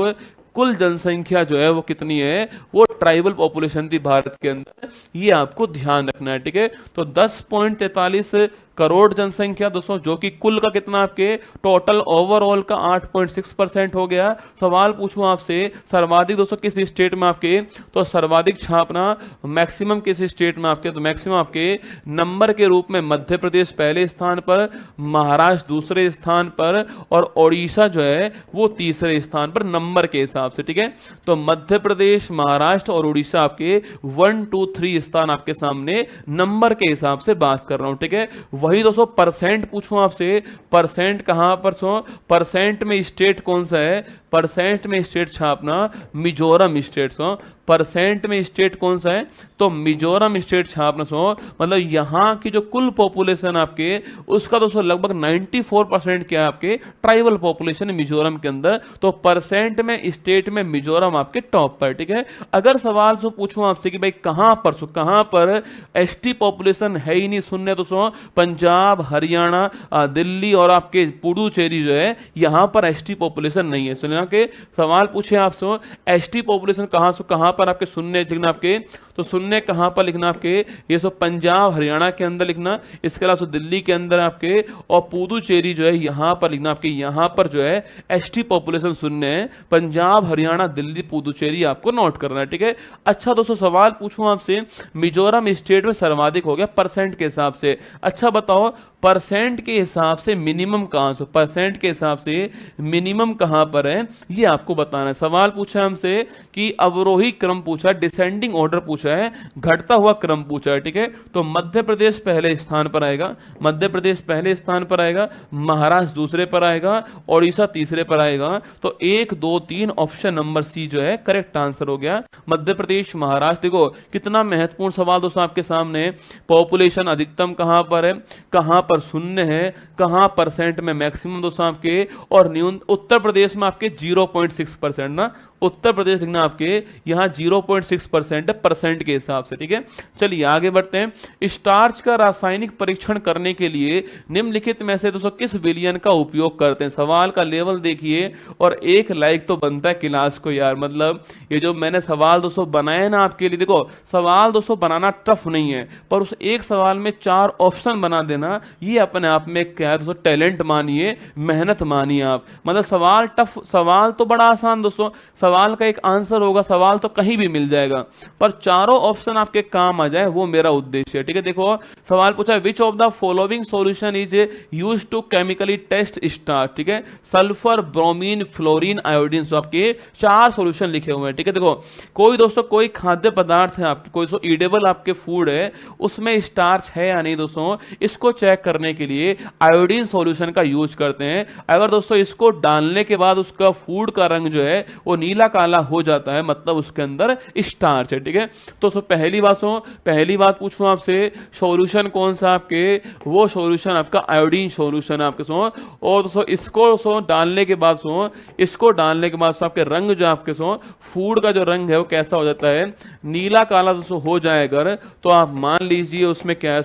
कुल जनसंख्या जो है वो कितनी है, वो ट्राइबल पॉपुलेशन थी भारत के अंदर, ये आपको ध्यान रखना है, ठीक है। तो 10.43 करोड़ जनसंख्या दोस्तों, जो कि कुल का कितना आपके टोटल ओवरऑल का 8.6% हो गया। सवाल पूछूं आपसे सर्वाधिक दोस्तों किस स्टेट में आपके, तो सर्वाधिक छापना मैक्सिमम किस स्टेट में आपके, तो मैक्सिमम आपके नंबर के रूप में मध्य प्रदेश पहले स्थान पर, महाराष्ट्र दूसरे स्थान पर, और ओडिशा जो है वो तीसरे स्थान पर नंबर के हिसाब से, ठीक है। तो मध्य प्रदेश, महाराष्ट्र और उड़ीसा आपके 1 2 3 स्थान आपके सामने नंबर के हिसाब से बात कर रहा हूं, ठीक है। वही दोस्तों परसेंट पूछूं आपसे, परसेंट कहां पर सो, परसेंट में स्टेट कौन सा है, परसेंट में स्टेट छापना मिजोरम स्टेट सो, परसेंट में स्टेट कौन सा है, तो मिजोरम स्टेट छापना सो, मतलब यहां की जो कुल पॉपुलेशन आपके उसका दोस्तों लगभग 94% क्या है आपके ट्राइबल पॉपुलेशन है मिजोरम के अंदर। तो परसेंट में स्टेट में मिजोरम आपके टॉप पर, ठीक है। अगर सवाल सो पूछूं आपसे कि भाई कहां पर सो, कहां पर एसटी पॉपुलेशन है ही नहीं शून्य, तो सो पंजाब, हरियाणा, दिल्ली और आपके पुडुचेरी जो है यहां पर एसटी पॉपुलेशन नहीं है। सुनिए के सवाल पूछे आपसे एसटी पॉपुलेशन कहां से कहां पर आपके शून्य लिखना आपके, तो शून्य कहां पर लिखना आपके, ये सब पंजाब हरियाणा के अंदर लिखना, इसके अलावा दिल्ली के अंदर आपके, और पुडुचेरी जो है यहां पर लिखना आपके, यहां पर जो है एसटी पॉपुलेशन शून्य है, पंजाब हरियाणा दिल्ली पुडुचेरी आपको नोट करना है, ठीक है। अच्छा दोस्तों सवाल पूछूं आपसे, मिजोरम स्टेट में सर्वाधिक हो गया परसेंट के हिसाब से, अच्छा बताओ परसेंट के हिसाब से मिनिमम कहां से, परसेंट के हिसाब से मिनिमम कहां पर है ये आपको बताना है। सवाल पूछा हमसे कि अवरोही क्रम पूछा, डिसेंडिंग ऑर्डर पूछा है, घटता हुआ क्रम पूछा है, ठीक है। तो मध्य प्रदेश पहले स्थान पर आएगा, मध्य प्रदेश पहले स्थान पर आएगा, महाराष्ट्र दूसरे पर आएगा, ओडिशा तीसरे पर आएगा। तो 1 2 3 ऑप्शन नंबर सी जो है करेक्ट आंसर हो गया, मध्य प्रदेश महाराष्ट्र। देखो कितना महत्वपूर्ण सवाल दोस्तों आपके सामने, पॉपुलेशन अधिकतम कहां पर है, कहां पर शून्य है, कहां परसेंट में मैक्सिमम दोस्तों आपके, और न्यून उत्तर प्रदेश में आपके 0.6% ना, उत्तर प्रदेश लिखना आपके यहाँ 0.6% है परसेंट के हिसाब से, ठीक है। चलिए आगे बढ़ते हैं। स्टार्च का रासायनिक परीक्षण करने के लिए निम्नलिखित में से दोस्तों किस विलयन का उपयोग करते हैं? सवाल का लेवल देखिए और एक लाइक तो बनता है क्लास को यार। मतलब ये जो मैंने सवाल दोस्तों बनाए ना आपके लिए, देखो सवाल दोस्तों बनाना टफ नहीं है, पर उस एक सवाल में 4 ऑप्शन बना देना ये अपने आप में क्या है दोस्तों, टैलेंट मानिए, मेहनत मानिए आप। मतलब सवाल टफ, सवाल तो बड़ा आसान दोस्तों, सवाल का एक आंसर होगा, सवाल तो कहीं भी मिल जाएगा, पर चारों ऑप्शन आपके काम आ जाए वो मेरा उद्देश्य है, ठीक है। देखो सवाल पूछा है which of the following solution is used to chemically test starch, ठीक है। Sulphur, bromine, fluorine, iodine. तो आपके 4 सॉल्यूशन लिखे हुए हैं, ठीक है। देखो कोई दोस्तों कोई खाद्य पदार्थ है आपके, कोई दोस्तों ईडेबल आपके फूड है, उसमें स्टार्च है या नहीं दोस्तों, इसको चेक करने के लिए आयोडीन सॉल्यूशन का यूज करते हैं। अगर दोस्तों इसको डालने के बाद उसका फूड का रंग जो है वो नीला काला हो जाता है, मतलब उसके अंदर स्टार्च है, ठीक है। तो पहली बात पूछूं आपसे, सॉल्यूशन कौन सा आपके, वो सॉल्यूशन आपका आयोडीन सॉल्यूशन है आपके सो। और दोस्तों इसको डालने के बाद आपके रंग जो आपके फूड का जो रंग है वो कैसा हो जाता है, नीला काला दोस्तों हो जाए अगर, तो आप मान लीजिए उसमें क्या है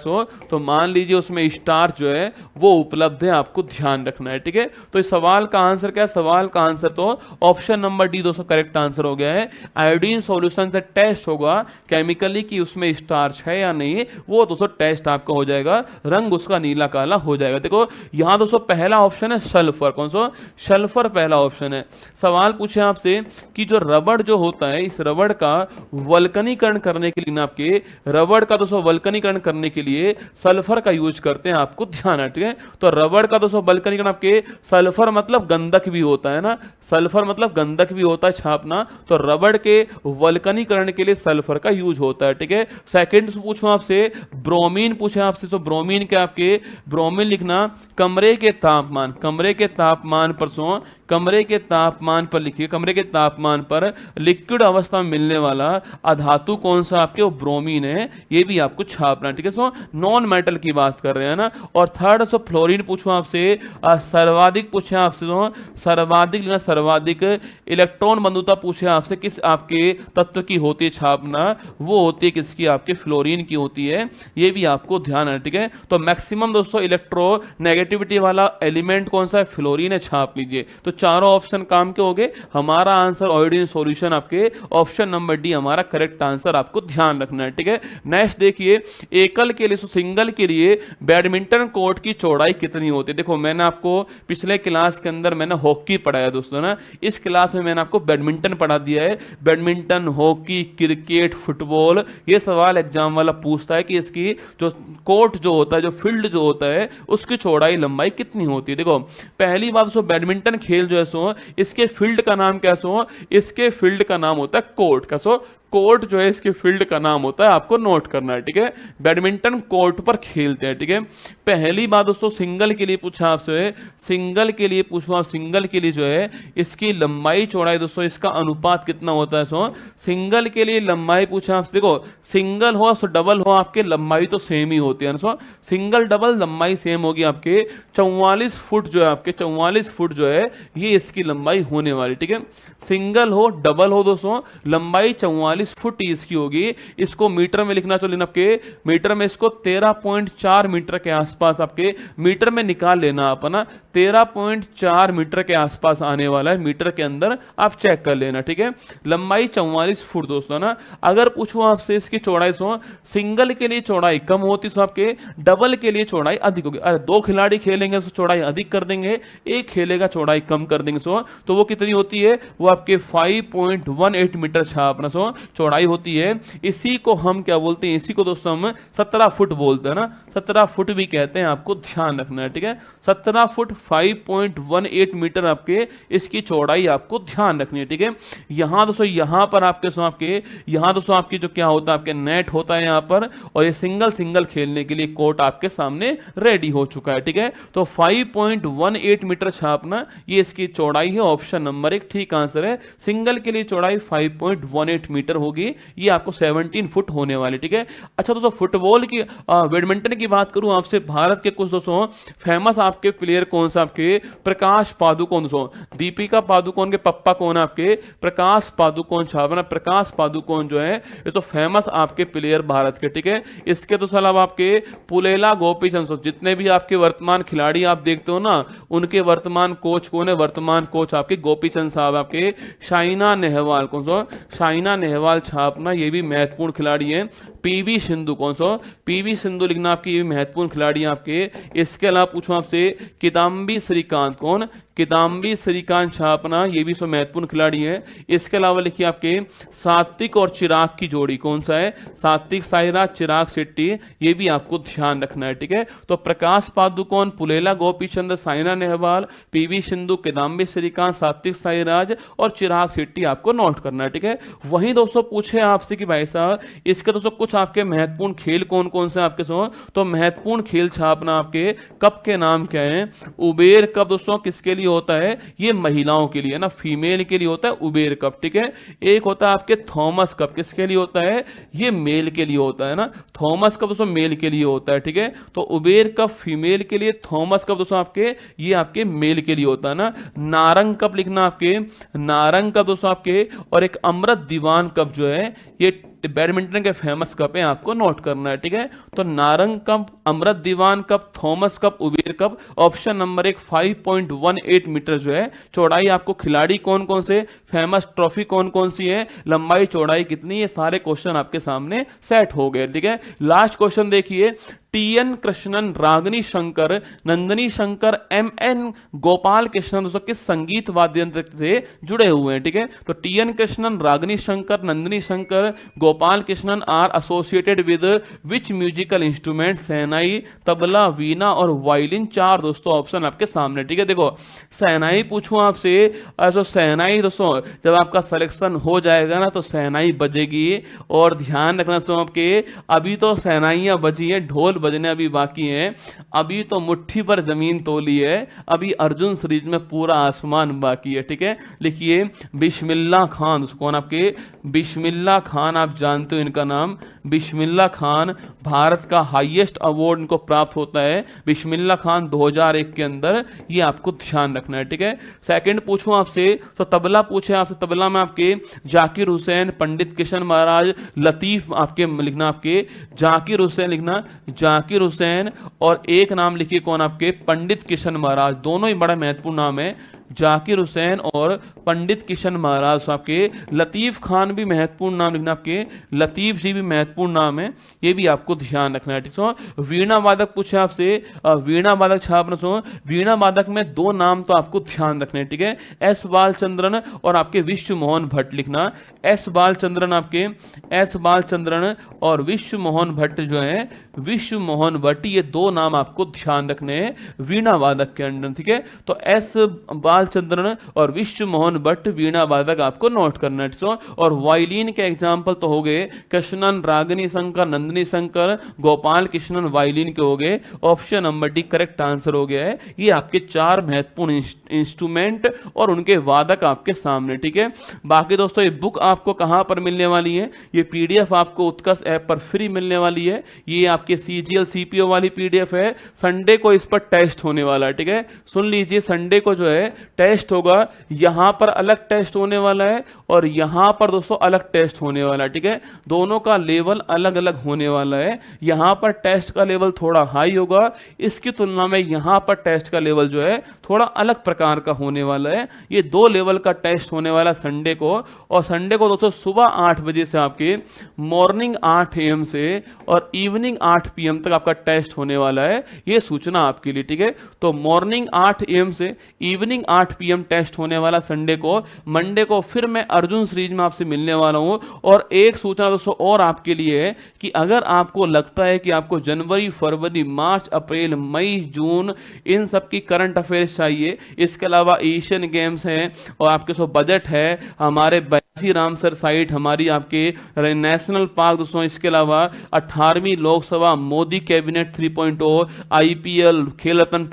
तो मान लीजिए उसमें स्टार्च जो है वो उपलब्ध है, आपको ध्यान रखना है, ठीक है। तो इस सवाल का आंसर क्या है, सवाल का आंसर तो ऑप्शन नंबर डी दोस्तों करेक्ट आंसर हो गया है। आयोडीन सॉल्यूशन से टेस्ट होगा केमिकली कि उसमें स्टार्च है या नहीं, वो दोस्तों टेस्ट आपका हो जाएगा, रंग उसका नीला काला हो जाएगा। देखो यहां दोस्तों पहला ऑप्शन है सल्फर, कौन सा, सल्फर पहला ऑप्शन है। सवाल पूछे आपसे कि जो रबड़ जो होता है, इस रबड़ का वल्कनीकरण करने के लिए ना आपके, रबड़ का दोस्तों वल्कनीकरण करने के लिए सल्फर का यूज करते हैं, आपको ध्यान है, ठीक है। तो रबड़ का दोस्तों वल्कनीकरण आपके, सल्फर मतलब गंधक भी होता है ना, सल्फर मतलब गंधक भी होता है छापना, तो रबड़ के वल्कनीकरण के लिए सल्फर का यूज होता है, ठीक है। सेकंड पूछूं आपसे, ब्रोमीन पूछे आपसे, तो ब्रोमीन क्या आपके, ब्रोमीन लिखना कमरे के तापमान, कमरे के तापमान पर कमरे के तापमान पर लिखिए, कमरे के तापमान पर लिक्विड अवस्था में मिलने वाला अधातु कौन सा आपके, वो ब्रोमीन है, ये भी आपको छापना, ठीक है। नॉन मेटल की बात कर रहे हैं ना। और थर्ड फ्लोरीन पूछूं आपसे, सर्वाधिक पूछे आपसे, सर्वाधिक लेना, सर्वाधिक इलेक्ट्रॉन बंधुता पूछे आपसे, किस आपके तत्व की होती है छापना, वो होती है किसकी, आपके फ्लोरीन की होती है, ये भी आपको ध्यान है, ठीक है। तो मैक्सिमम दोस्तों इलेक्ट्रो नेगेटिविटी वाला एलिमेंट कौन सा है, फ्लोरीन है, छाप लीजिए। तो चारों ऑप्शन काम के हो गए, हमारा आंसर आयोडीन सॉल्यूशन आपके ऑप्शन नंबर डी हमारा करेक्ट आंसर, आपको ध्यान रखना है, ठीक है। नेक्स्ट देखिए, एकल के लिए, सिंगल के लिए बैडमिंटन कोर्ट की चौड़ाई कितनी होती है। देखो मैंने आपको पिछले क्लास के अंदर मैंने हॉकी पढ़ाया दोस्तों ना, इस क्लास में मैंने आपको बैडमिंटन पढ़ा दिया है। बैडमिंटन, हॉकी, क्रिकेट, फुटबॉल, ये सवाल एग्जाम वाला पूछता है कि इसकी जो कोर्ट जो होता है, जो फील्ड जो होता है, उसकी चौड़ाई लंबाई कितनी होती है। देखो पहली बात बैडमिंटन खेल जो है इसके फील्ड का नाम क्या इसके फील्ड का नाम होता है कोर्ट का। कोर्ट जो है इसके फील्ड का नाम होता है, आपको नोट करना है, ठीक है। बैडमिंटन कोर्ट पर खेलते हैं, ठीक है। पहली बात दोस्तों सिंगल के लिए पूछा आपसे, सिंगल के लिए पूछो आप, सिंगल के लिए जो है इसकी लंबाई चौड़ाई दोस्तों इसका अनुपात कितना होता है। सिंगल के लिए लंबाई पूछा आपसे, देखो सिंगल हो डबल हो आपके लंबाई तो सेम ही होती है ना। सिंगल डबल लंबाई सेम होगी आपके 44 फुट जो है, आपके 44 फुट जो है ये इसकी लंबाई होने वाली, ठीक है। सिंगल हो डबल हो दोस्तों, लंबाई 44 फुट इसकी होगी। इसको मीटर में लिखना, तो लेना आपके मीटर में, इसको 13.4 मीटर के आसपास आपके मीटर में निकाल लेना आप ना, 13.4 मीटर के आसपास आने वाला है, मीटर के अंदर आप चेक कर लेना, ठीक है। लंबाई 44 फुट दोस्तों ना। अगर पूछूं आपसे इसकी चौड़ाई सिंगल के लिए चौड़ाई कम होती तो आपके डबल के लिए चौड़ाई अधिक होगी। अरे 2 खिलाड़ी खेलेंगे तो चौड़ाई अधिक कर देंगे, एक खेलेगा चौड़ाई कम कर देंगे। तो वो कितनी होती है, वो आपके 5.18 मीटर छापना चौड़ाई होती है। इसी को हम क्या बोलते हैं, इसी को दोस्तों हम 17 फुट बोलते हैं ना, 17 फुट भी कहते हैं, आपको ध्यान रखना है, ठीक है। 17 फुट 5.18 मीटर आपके इसकी चौड़ाई आपको ध्यान रखनी है, ठीक है। यहां दोस्तों यहां पर यहां दोस्तों आपकी जो क्या होता है, आपके नेट होता है यहां पर, और ये सिंगल खेलने के लिए कोर्ट आपके सामने रेडी हो चुका है, ठीक है। तो 5.18 मीटर छापना ये इसकी चौड़ाई है, ऑप्शन नंबर 1 ठीक आंसर है। सिंगल के लिए चौड़ाई 5.18 मीटर मीटर होगी, ये आपको 17 फुट होने वाली, ठीक है। अच्छा दोस्तों, फुटबॉल की बैडमिंटन की बात करूं आपसे, भारत के कुछ दोस्तों फेमस आपके प्लेयर कौन सा, आपके प्रकाश पादुकोण दोस्तों, दीपिका पादुकोण के पप्पा कौन है, आपके प्रकाश पादुकोण छावना, प्रकाश पादुकोण जो है ये तो फेमस आपके प्लेयर भारत के, ठीक है। इसके तो अलावा आपके पुलेला गोपीचंद, जितने भी आपके वर्तमान खिलाड़ी आप देखते हो ना, उनके वर्तमान कोच कौन है, वर्तमान कोच आपके गोपीचंद साहब, आपके साइना नेहवाल कौन सा, साइना नेहवाल छापना, ये भी महत्वपूर्ण खिलाड़ी है। पीवी सिंधु कौन सा, पीवी सिंधु लिखना आपकी, ये भी महत्वपूर्ण खिलाड़ी है आपके। इसके अलावा पूछूं आपसे किदाम्बी श्रीकांत कौन, किदाम्बी श्रीकांत छापना, ये भी सो महत्वपूर्ण खिलाड़ी है। इसके अलावा लिखिए आपके सात्विक और चिराग की जोड़ी कौन सा है, सात्विक साईराज चिराग शेट्टी, ये भी आपको ध्यान रखना है, ठीक है। तो प्रकाश पादुकोण, पुलेला गोपीचंद, साइना नेहवाल, पीवी सिंधु, किदाम्बी श्रीकांत, सात्विक साईराज और चिराग शेट्टी आपको नोट करना है, ठीक है। वहीं दोस्तों पूछे आपसे कि भाई साहब इसके दोस्तों कुछ आपके महत्वपूर्ण खेल कौन कौन से आपके सो, तो महत्वपूर्ण खेल छापना आपके कप के नाम क्या है। उबेर कप दोस्तों किसके लिए होता है, ये महिलाओं के लिए ना, फीमेल के लिए होता है उबेर कप, ठीक है। एक होता है आपके थॉमस कप, किसके लिए होता है, ये मेल के लिए होता है ना, थॉमस कप दोस्तों मेल के लिए होता है, ठीक है। तो उबेर कप फीमेल के लिए, थॉमस कप दोस्तों आपके ये आपके मेल के लिए होता है ना। नारंग कप लिखना आपके, नारंग कप दोस्तों आपके, और एक अमृत दीवान कप जो है ये बैडमिंटन के फेमस कप है, आपको नोट करना है, ठीक है। तो Narang cup, Amrit Diwan cup, Thomas cup, Uber cup. Option number 1 5.18 metre जो है चौड़ाई। आपको खिलाड़ी कौन कौन से, फेमस ट्रॉफी कौन कौन सी है, लंबाई चौड़ाई कितनी, ये सारे क्वेश्चन आपके सामने सेट हो गए, ठीक है। लास्ट क्वेश्चन देखिए, टीएन कृष्णन, रागिनी शंकर, नंदिनी शंकर, एमएन गोपाल कृष्णन दोस्तों किस संगीत वाद्य यंत्र से जुड़े हुए हैं, ठीक है। तो TN Krishnan, Ragini Shankar, Nandini Shankar, Gopal Krishnan are associated with which musical instrument, shehnai, tabla, veena और वायलिन। 4 दोस्तों ऑप्शन आपके सामने, ठीक है। देखो शहनाई पूछूं आपसे, ऐसा शहनाई दोस्तों जब आपका सिलेक्शन हो जाएगा ना तो शहनाई बजेगी, और ध्यान रखना दोस्तों आपके अभी तो शहनाइयां बजी हैं, ढोल बजने अभी बाकी हैं, अभी तो मुट्ठी पर जमीन तोली है, अभी अर्जुन सीरीज में पूरा आसमान बाकी है, ठीक है। लिखिए बिस्मिल्ला खान, कौन आपके, बिस्मिल्ला खान, आप जानते हो इनका नाम, बिस्मिल्ला खान, भारत का हाईएस्ट अवार्ड इनको प्राप्त होता है बिस्मिल्ला खान 2001 के अंदर, ये आपको ध्यान रखना है, ठीक है। सेकंड पूछूं आपसे तो तबला पूछे आपसे, तबला में आपके जाकिर हुसैन, पंडित किशन महाराज, लतीफ आपके लिखना, आपके जाकिर हुसैन लिखना, जाकिर हुसैन, और एक नाम लिखिए कौन आपके, पंडित किशन महाराज, दोनों ही बड़ा महत्वपूर्ण नाम है, जाकिर हुसैन और पंडित किशन महाराज आपके। लतीफ खान भी महत्वपूर्ण नाम लिखना, आपके लतीफ जी भी महत्वपूर्ण नाम है, ये भी आपको ध्यान रखना है, ठीक है। वीणा वादक पूछे आपसे, वीणा वादक छापना सो, वीणा वादक में 2 नाम तो आपको ध्यान रखने हैं, ठीक है। एस बालचंद्रन और आपके विश्व मोहन भट्ट लिखना, एस बालचंद्रन आपके, एस बालचंद्रन और विश्व मोहन भट्ट जो है, विश्व मोहन भट्ट, ये 2 नाम आपको ध्यान रखने हैं वीणा वादक के अंदर, ठीक है। तो एस बालचंद्रन और विश्व मोहन भट्ट वीणा वादक आपको नोट करना है, और वायलिन के एग्जाम्पल तो हो गए कृष्णन, रागिनी शंकर, नंदिनी शंकर, गोपाल कृष्णन, वायलिन के हो गए। Option number D correct answer हो गया है। ये आपके 4 महत्वपूर्ण इंस्ट्रूमेंट और उनके वादक आपके सामने, ठीक है। बाकी दोस्तों ये बुक आपको कहां पर मिलने वाली है, ये पीडीएफ आपको उत्कर्ष ऐप पर फ्री मिलने वाली है, ये आपके सीजीएल सीपीओ वाली पीडीएफ है। संडे को इस पर टेस्ट होने वाला है, ठीक है। सुन लीजिए, संडे को जो है टेस्ट होगा, यहां पर अलग टेस्ट होने वाला है और यहां पर दोस्तों अलग टेस्ट होने वाला है, ठीक है। दोनों का लेवल अलग अलग होने वाला है, यहां पर टेस्ट का लेवल थोड़ा हाई होगा, इसकी तुलना में यहां पर टेस्ट का लेवल जो है थोड़ा अलग प्रकार का होने वाला है। ये 2 लेवल का टेस्ट होने वाला संडे को, और संडे को दोस्तों सुबह 8 बजे से आपके मॉर्निंग 8 AM से और इवनिंग 8 PM तक आपका टेस्ट होने वाला है, ये सूचना आपके लिए, ठीक है। तो मॉर्निंग 8 AM से इवनिंग 8 PM टेस्ट होने वाला संडे को। मंडे को फिर मैं अर्जुन सीरीज में आपसे मिलने वाला हूं। और एक सूचना दोस्तों और आपके लिए है कि अगर आपको लगता है कि आपको जनवरी, फरवरी, मार्च, अप्रैल, मई, जून इन सब की करंट अफेयर्स चाहिए, इसके अलावा एशियन गेम्स हैं और आपके सो बजट है, हमारे राम सर साइट हमारी आपके नेशनल पार्क दोस्तों, इसके अलावा 18वीं लोकसभा मोदी कैबिनेट 3.0, आईपीएल, खेल रत्न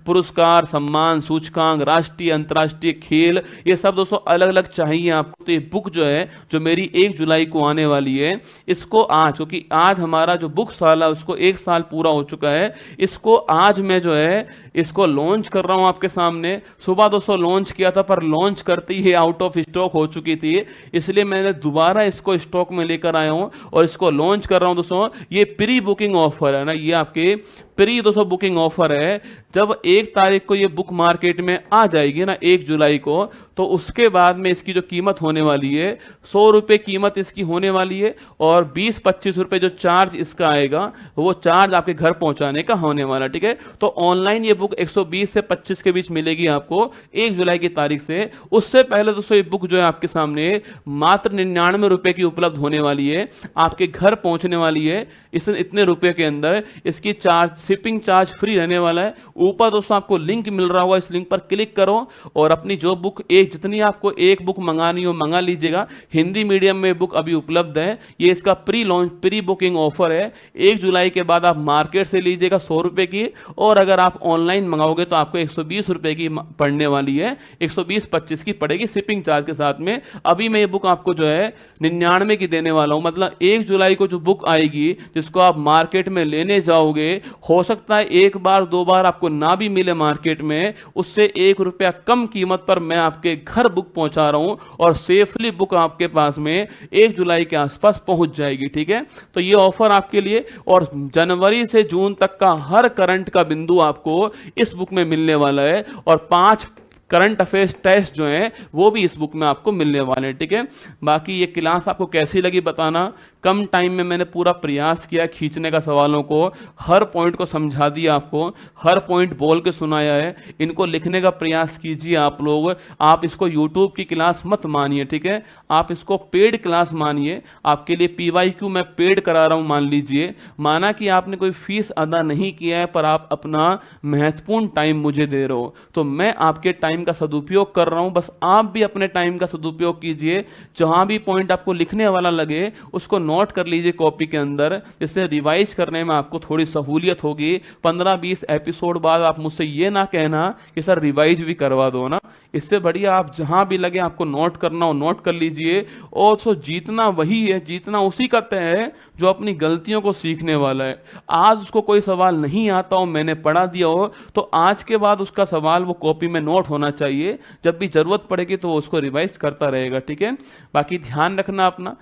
पुरस्कार सम्मान सूचकांक, राष्ट्रीय अंतर्राष्ट्रीय खेल, ये सब दोस्तों अलग अलग चाहिए आपको। तो ये बुक जो है, जो मेरी 1 जुलाई को आने वाली है, इसको आज, क्योंकि आज हमारा जो बुक साल है उसको 1 साल पूरा हो चुका है, इसको आज मैं जो है इसको लॉन्च कर रहा हूं आपके सामने। सुबह दोस्तों लॉन्च किया था, पर लॉन्च करते ही आउट ऑफ स्टॉक हो चुकी थी, इसलिए मैंने दोबारा इसको स्टॉक में लेकर आया हूं और इसको लॉन्च कर रहा हूं दोस्तों। ये प्री बुकिंग ऑफर है ना, ये आपके प्री दोस्तों बुकिंग ऑफर है। जब 1 तारीख को ये बुक मार्केट में आ जाएगी ना, 1 जुलाई को, तो उसके बाद में इसकी जो कीमत होने वाली है 100 रुपये कीमत इसकी होने वाली है, और 20-25 रुपये जो चार्ज इसका आएगा वो चार्ज आपके घर पहुंचाने का होने वाला। ठीक है, तो ऑनलाइन ये बुक 120 से 25 के बीच मिलेगी आपको 1 जुलाई की तारीख से। उससे पहले दोस्तों ये बुक जो है आपके सामने मात्र 99 रुपये की उपलब्ध होने वाली है, आपके घर पहुंचने वाली है इस इतने रुपए के अंदर। इसकी शिपिंग चार्ज फ्री रहने वाला है। ऊपर दोस्तों आपको लिंक मिल रहा होगा, इस लिंक पर क्लिक करो और अपनी जो बुक जितनी आपको एक बुक मंगानी हो मंगा लीजिएगा। हिंदी मीडियम में बुक अभी उपलब्ध है। ये इसका प्री बुकिंग ऑफर है। 1 जुलाई के बाद आप मार्केट से लीजिएगा 100 रुपए की, और अगर आप ऑनलाइन मंगाओगे तो आपको 120 रुपए की पड़ने वाली है, 120-25 की पड़ेगी शिपिंग चार्ज के साथ में। अभी मैं ये बुक आपको जो है 99 की देने वाला हूं। मतलब 1 जुलाई को जो बुक आएगी, जिसको आप मार्केट में लेने जाओगे, हो सकता है 1 बार 2 बार आपको ना भी मिले मार्केट में, उससे 1 रुपया कम कीमत पर मैं आपके घर बुक पहुंचा रहा हूं, और सेफली बुक आपके पास में 1 जुलाई के आसपास पहुंच जाएगी। ठीक है, तो ये ऑफर आपके लिए, और जनवरी से जून तक का हर करंट का बिंदु आपको इस बुक में मिलने वाला है, और 5 करंट अफेयर्स टेस्ट जो हैं वो भी इस बुक में आपको मिलने वाले हैं। ठीक है, बाकी ये क्लास आपको कैसी लगी बताना। कम टाइम में मैंने पूरा प्रयास किया खींचने का सवालों को, हर पॉइंट को समझा दिया आपको, हर पॉइंट बोल के सुनाया है। इनको लिखने का प्रयास कीजिए आप लोग। आप इसको यूट्यूब की क्लास मत मानिए, ठीक है, आप इसको पेड क्लास मानिए। आपके लिए PYQ मैं पेड करा रहा हूं, मान लीजिए, माना कि आपने कोई फीस अदा नहीं किया है, पर आप अपना महत्वपूर्ण टाइम मुझे दे रहे हो, तो मैं आपके टाइम का सदुपयोग कर रहा हूं। बस आप भी अपने टाइम का सदुपयोग कीजिए। जहां भी पॉइंट आपको लिखने वाला लगे उसको नोट कर लीजिए कॉपी के अंदर, जिससे रिवाइज करने में आपको थोड़ी सहूलियत होगी। 15-20 एपिसोड बाद आप मुझसे ये ना कहना कि सर रिवाइज भी करवा दो ना। इससे बढ़िया आप जहां भी लगे आपको नोट करना हो नोट कर लीजिए। और सो जीतना वही है, जीतना उसी का तय है जो अपनी गलतियों को सीखने वाला है। आज उसको कोई सवाल नहीं आता हो, मैंने पढ़ा दिया हो, तो आज के बाद उसका सवाल वो कॉपी में नोट होना चाहिए। जब भी जरूरत पड़ेगी तो वो उसको रिवाइज करता रहेगा। ठीक है, बाकी ध्यान रखना अपना।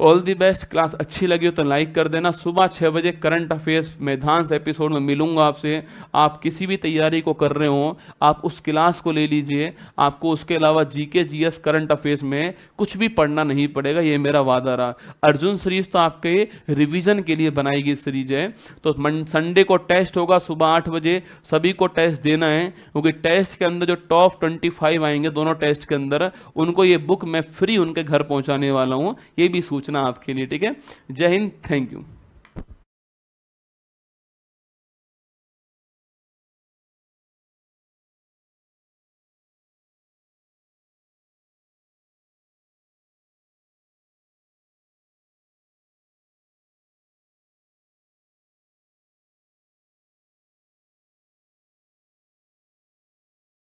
All the best. क्लास अच्छी लगी हो तो लाइक कर देना। सुबह 6 बजे करंट अफेयर्स मैदान से एपिसोड में मिलूंगा आपसे। आप किसी भी तैयारी को कर रहे हो, आप उस क्लास को ले लीजिए। आपको उसके अलावा GK GS करंट अफेयर्स में कुछ भी पढ़ना नहीं पड़ेगा, ये मेरा वादा रहा। अर्जुन सीरीज तो आपके रिवीजन के लिए बनाई गई सीरीज है। तो संडे को टेस्ट होगा सुबह 8 बजे, सभी को टेस्ट देना है, क्योंकि टेस्ट के अंदर जो टॉप 25 आएंगे दोनों टेस्ट के अंदर, उनको ये बुक मैं फ्री उनके घर पहुंचाने वाला हूं। ये भी सूचना आपके लिए। ठीक है, जय हिंद, थैंक यू।